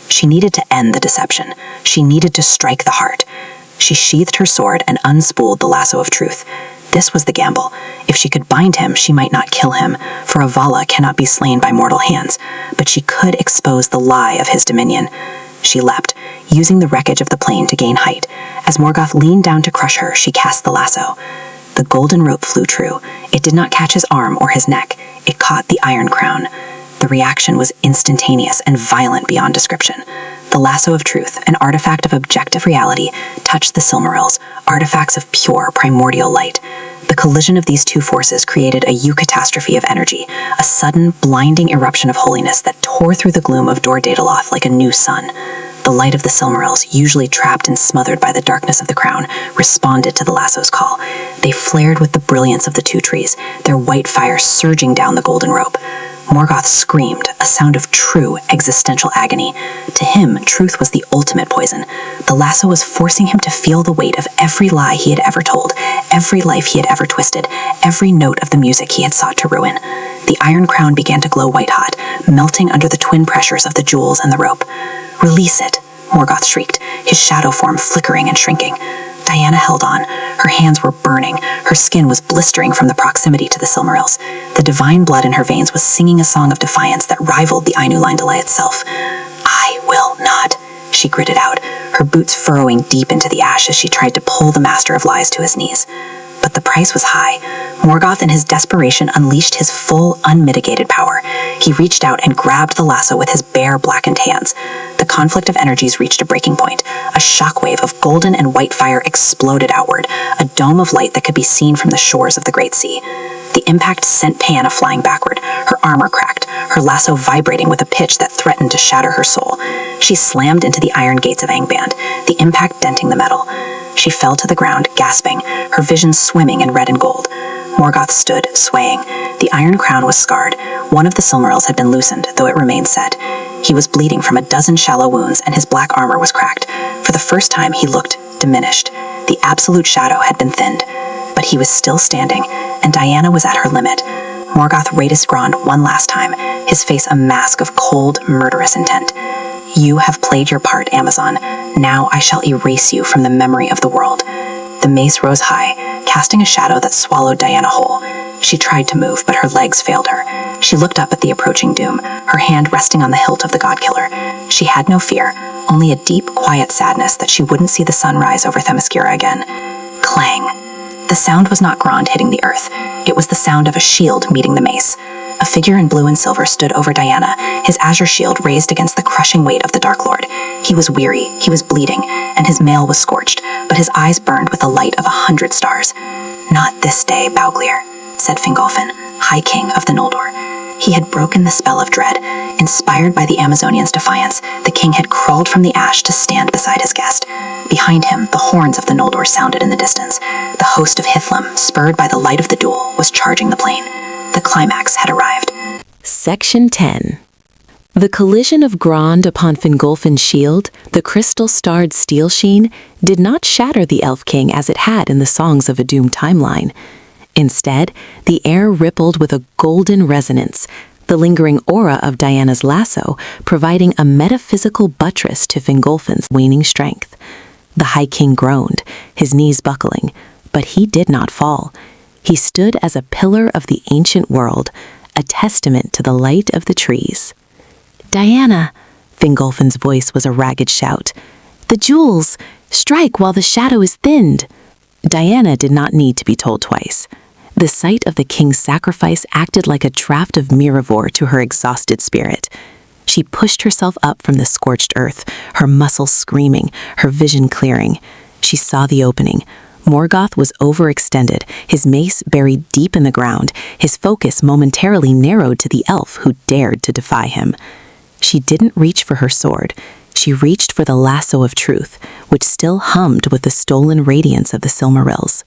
She needed to end the deception. She needed to strike the heart. She sheathed her sword and unspooled the Lasso of Truth. This was the gamble. If she could bind him, she might not kill him, for a Vala cannot be slain by mortal hands, but she could expose the lie of his dominion. She leapt, using the wreckage of the plane to gain height. As Morgoth leaned down to crush her, she cast the lasso. The golden rope flew true. It did not catch his arm or his neck. It caught the iron crown. The reaction was instantaneous and violent beyond description. The Lasso of Truth, an artifact of objective reality, touched the Silmarils, artifacts of pure, primordial light. The collision of these two forces created a eucatastrophe of energy, a sudden, blinding eruption of holiness that tore through the gloom of Dor-Daedaloth like a new sun. The light of the Silmarils, usually trapped and smothered by the darkness of the crown, responded to the lasso's call. They flared with the brilliance of the two trees, their white fire surging down the golden rope. Morgoth screamed, a sound of true existential agony. To him, truth was the ultimate poison. The lasso was forcing him to feel the weight of every lie he had ever told, every life he had ever twisted, every note of the music he had sought to ruin. The iron crown began to glow white-hot, melting under the twin pressures of the jewels and the rope. "Release it," Morgoth shrieked, his shadow form flickering and shrinking. Diana held on. Her hands were burning. Her skin was blistering from the proximity to the Silmarils. The divine blood in her veins was singing a song of defiance that rivaled the Ainu-Lindalai itself. "I will not," she gritted out, her boots furrowing deep into the ash as she tried to pull the Master of Lies to his knees. But the price was high. Morgoth in his desperation unleashed his full, unmitigated power. He reached out and grabbed the lasso with his bare, blackened hands. The conflict of energies reached a breaking point. A shockwave of golden and white fire exploded outward, a dome of light that could be seen from the shores of the Great Sea. The impact sent Diana flying backward, her armor cracked, her lasso vibrating with a pitch that threatened to shatter her soul. She slammed into the iron gates of Angband, the impact denting the metal. She fell to the ground, gasping, her vision swimming in red and gold. Morgoth stood, swaying. The iron crown was scarred. One of the Silmarils had been loosened, though it remained set. He was bleeding from a dozen shallow wounds, and his black armor was cracked. For the first time, he looked diminished. The absolute shadow had been thinned. But he was still standing, and Diana was at her limit. Morgoth raised Grond one last time, his face a mask of cold, murderous intent. "You have played your part, Amazon. Now I shall erase you from the memory of the world." The mace rose high, casting a shadow that swallowed Diana whole. She tried to move, but her legs failed her. She looked up at the approaching doom, her hand resting on the hilt of the godkiller. She had no fear, only a deep, quiet sadness that she wouldn't see the sun rise over Themyscira again. Clang! The sound was not Grond hitting the earth. It was the sound of a shield meeting the mace. A figure in blue and silver stood over Diana, his azure shield raised against the crushing weight of the Dark Lord. He was weary, he was bleeding, and his mail was scorched, but his eyes burned with the light of 100 stars. "Not this day, Bauglier," said Fingolfin, High King of the Noldor. He had broken the spell of dread. Inspired by the Amazonian's defiance, the king had crawled from the ash to stand beside his guest. Behind him, the horns of the Noldor sounded in the distance. The host of Hithlum, spurred by the light of the duel, was charging the plain. The climax had arrived. Section 10. The collision of Grond upon Fingolfin's shield, the crystal-starred steel sheen, did not shatter the Elf King as it had in the Songs of a Doomed timeline. Instead, the air rippled with a golden resonance, the lingering aura of Diana's lasso providing a metaphysical buttress to Fingolfin's waning strength. The High King groaned, his knees buckling, but he did not fall. He stood as a pillar of the ancient world, a testament to the light of the trees. "Diana!" Fingolfin's voice was a ragged shout. "The jewels! Strike while the shadow is thinned!" Diana did not need to be told twice. The sight of the king's sacrifice acted like a draught of Mirivor to her exhausted spirit. She pushed herself up from the scorched earth, her muscles screaming, her vision clearing. She saw the opening. Morgoth was overextended, his mace buried deep in the ground, his focus momentarily narrowed to the elf who dared to defy him. She didn't reach for her sword. She reached for the Lasso of Truth, which still hummed with the stolen radiance of the Silmarils.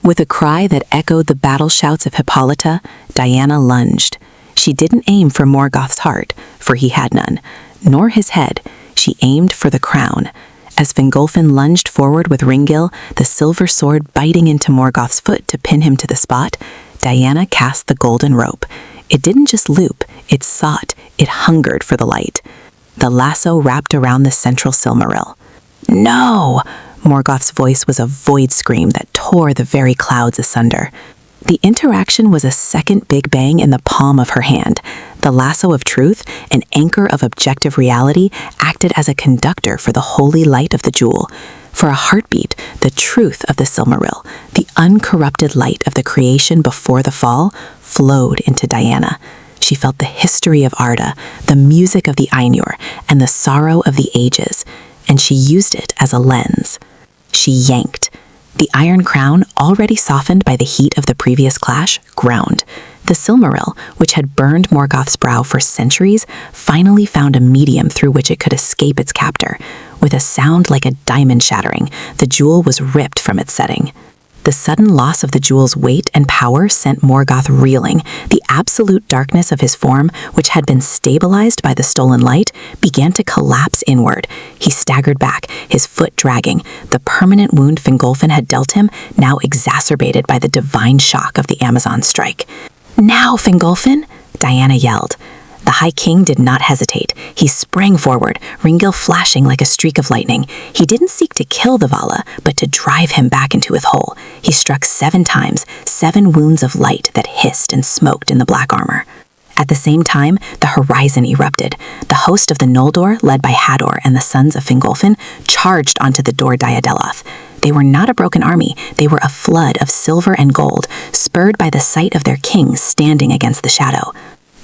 With a cry that echoed the battle shouts of Hippolyta, Diana lunged. She didn't aim for Morgoth's heart, for he had none, nor his head. She aimed for the crown. As Fingolfin lunged forward with Ringil, the silver sword biting into Morgoth's foot to pin him to the spot, Diana cast the golden rope. It didn't just loop, it sought, it hungered for the light. The lasso wrapped around the central Silmaril. "No!" Morgoth's voice was a void scream that tore the very clouds asunder. The interaction was a second Big Bang in the palm of her hand. The Lasso of Truth, an anchor of objective reality, acted as a conductor for the holy light of the jewel. For a heartbeat, the truth of the Silmaril, the uncorrupted light of the creation before the fall, flowed into Diana. She felt the history of Arda, the music of the Ainur, and the sorrow of the ages, and she used it as a lens. She yanked. The iron crown, already softened by the heat of the previous clash, ground. The Silmaril, which had burned Morgoth's brow for centuries, finally found a medium through which it could escape its captor. With a sound like a diamond shattering, the jewel was ripped from its setting. The sudden loss of the jewel's weight and power sent Morgoth reeling. The absolute darkness of his form, which had been stabilized by the stolen light, began to collapse inward. He staggered back, his foot dragging, the permanent wound Fingolfin had dealt him, now exacerbated by the divine shock of the Amazon strike. "Now, Fingolfin!" Diana yelled. The High King did not hesitate. He sprang forward, Ringil flashing like a streak of lightning. He didn't seek to kill the Vala, but to drive him back into his hole. He struck 7 times, 7 wounds of light that hissed and smoked in the black armor. At the same time, the horizon erupted. The host of the Noldor, led by Hador and the sons of Fingolfin, charged onto the Dor-Daidalos. They were not a broken army, they were a flood of silver and gold, spurred by the sight of their king standing against the shadow.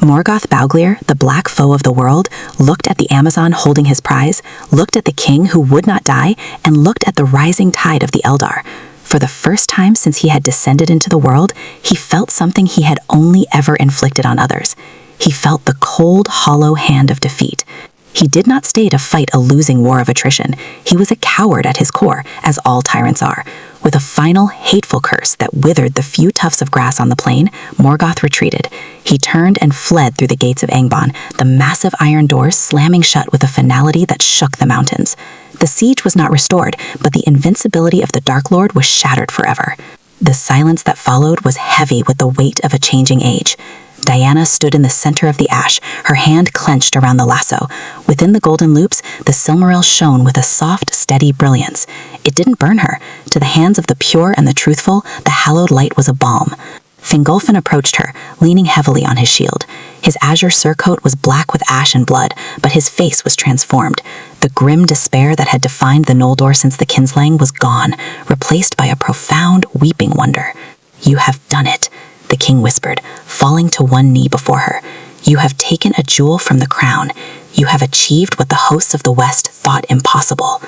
Morgoth Bauglir, the black foe of the world, looked at the Amazon holding his prize, looked at the king who would not die, and looked at the rising tide of the Eldar. For the first time since he had descended into the world, he felt something he had only ever inflicted on others. He felt the cold, hollow hand of defeat. He did not stay to fight a losing war of attrition. He was a coward at his core, as all tyrants are. With a final, hateful curse that withered the few tufts of grass on the plain, Morgoth retreated. He turned and fled through the gates of Angband, the massive iron doors slamming shut with a finality that shook the mountains. The siege was not restored, but the invincibility of the Dark Lord was shattered forever. The silence that followed was heavy with the weight of a changing age. Diana stood in the center of the ash, her hand clenched around the lasso. Within the golden loops, the Silmaril shone with a soft, steady brilliance. It didn't burn her. To the hands of the pure and the truthful, the hallowed light was a balm. Fingolfin approached her, leaning heavily on his shield. His azure surcoat was black with ash and blood, but his face was transformed. The grim despair that had defined the Noldor since the Kinslaying was gone, replaced by a profound, weeping wonder. "You have done it," the king whispered, falling to one knee before her. "You have taken a jewel from the crown. You have achieved what the hosts of the West thought impossible."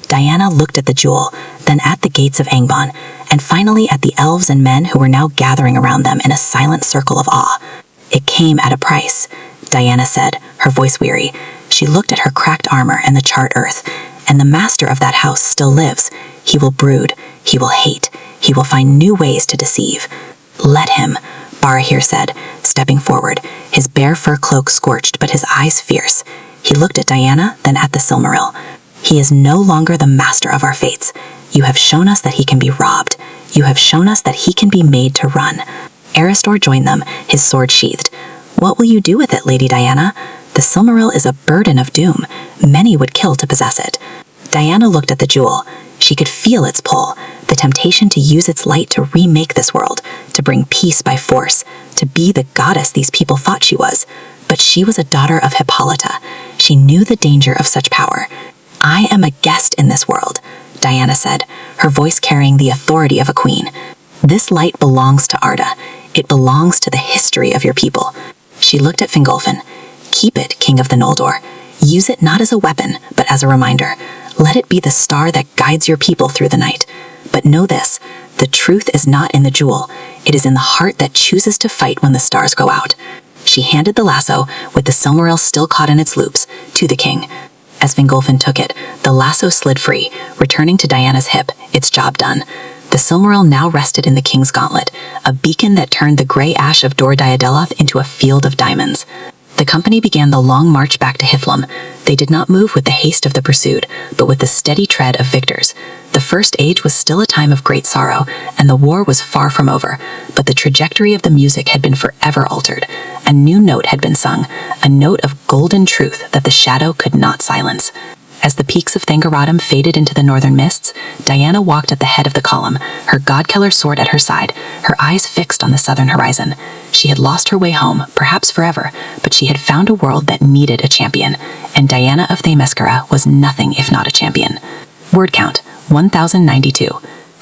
Diana looked at the jewel, then at the gates of Angband, and finally at the elves and men who were now gathering around them in a silent circle of awe. "It came at a price," Diana said, her voice weary. She looked at her cracked armor and the charred earth, and the master of that house still lives. He will brood, he will hate, he will find new ways to deceive. "Let him," Barahir said, stepping forward, his bare fur cloak scorched but his eyes fierce. He looked at Diana, then at the Silmaril. "He is no longer the master of our fates. You have shown us that he can be robbed. You have shown us that he can be made to run." Erestor joined them, his sword sheathed. "What will you do with it, Lady Diana? The Silmaril is a burden of doom. Many would kill to possess it." Diana looked at the jewel. She could feel its pull, the temptation to use its light to remake this world, to bring peace by force, to be the goddess these people thought she was. But she was a daughter of Hippolyta. She knew the danger of such power. "I am a guest in this world," Diana said, her voice carrying the authority of a queen. "This light belongs to Arda. It belongs to the history of your people." She looked at Fingolfin. "Keep it, King of the Noldor. Use it not as a weapon, but as a reminder. Let it be the star that guides your people through the night. But know this, the truth is not in the jewel. It is in the heart that chooses to fight when the stars go out." She handed the lasso, with the Silmaril still caught in its loops, to the king. As Fingolfin took it, the lasso slid free, returning to Diana's hip, its job done. The Silmaril now rested in the king's gauntlet, a beacon that turned the gray ash of Dor-Daidalos into a field of diamonds. The company began the long march back to Hithlum. They did not move with the haste of the pursued, but with the steady tread of victors. The First Age was still a time of great sorrow, and the war was far from over, but the trajectory of the music had been forever altered. A new note had been sung, a note of golden truth that the shadow could not silence. As the peaks of Thangorodrim faded into the northern mists, Diana walked at the head of the column, her godkiller sword at her side, her eyes fixed on the southern horizon. She had lost her way home, perhaps forever, but she had found a world that needed a champion, and Diana of Themyscira was nothing if not a champion. Word count, 1092.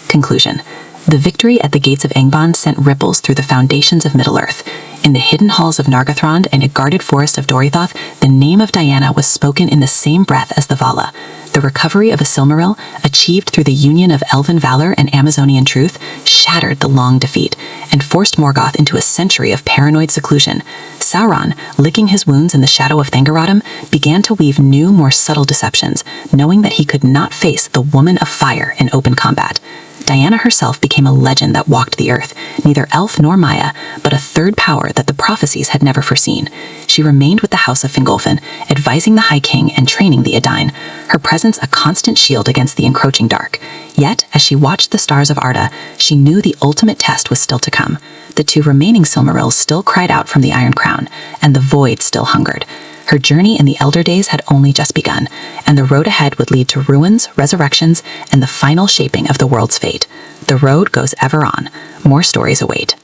Conclusion. The victory at the gates of Angband sent ripples through the foundations of Middle-earth. In the hidden halls of Nargothrond and a guarded forest of Dorothoth, the name of Diana was spoken in the same breath as the Vala. The recovery of a Silmaril, achieved through the union of elven valor and Amazonian truth, shattered the long defeat, and forced Morgoth into a century of paranoid seclusion. Sauron, licking his wounds in the shadow of Thangorodrim, began to weave new, more subtle deceptions, knowing that he could not face the Woman of Fire in open combat. Diana herself became a legend that walked the earth, neither elf nor Maya, but a third power that the prophecies had never foreseen. She remained with the House of Fingolfin, advising the High King and training the Edain, her presence a constant shield against the encroaching dark. Yet, as she watched the stars of Arda, she knew the ultimate test was still to come. The two remaining Silmarils still cried out from the Iron Crown, and the void still hungered. Her journey in the Elder Days had only just begun, and the road ahead would lead to ruins, resurrections, and the final shaping of the world's fate. The road goes ever on. More stories await.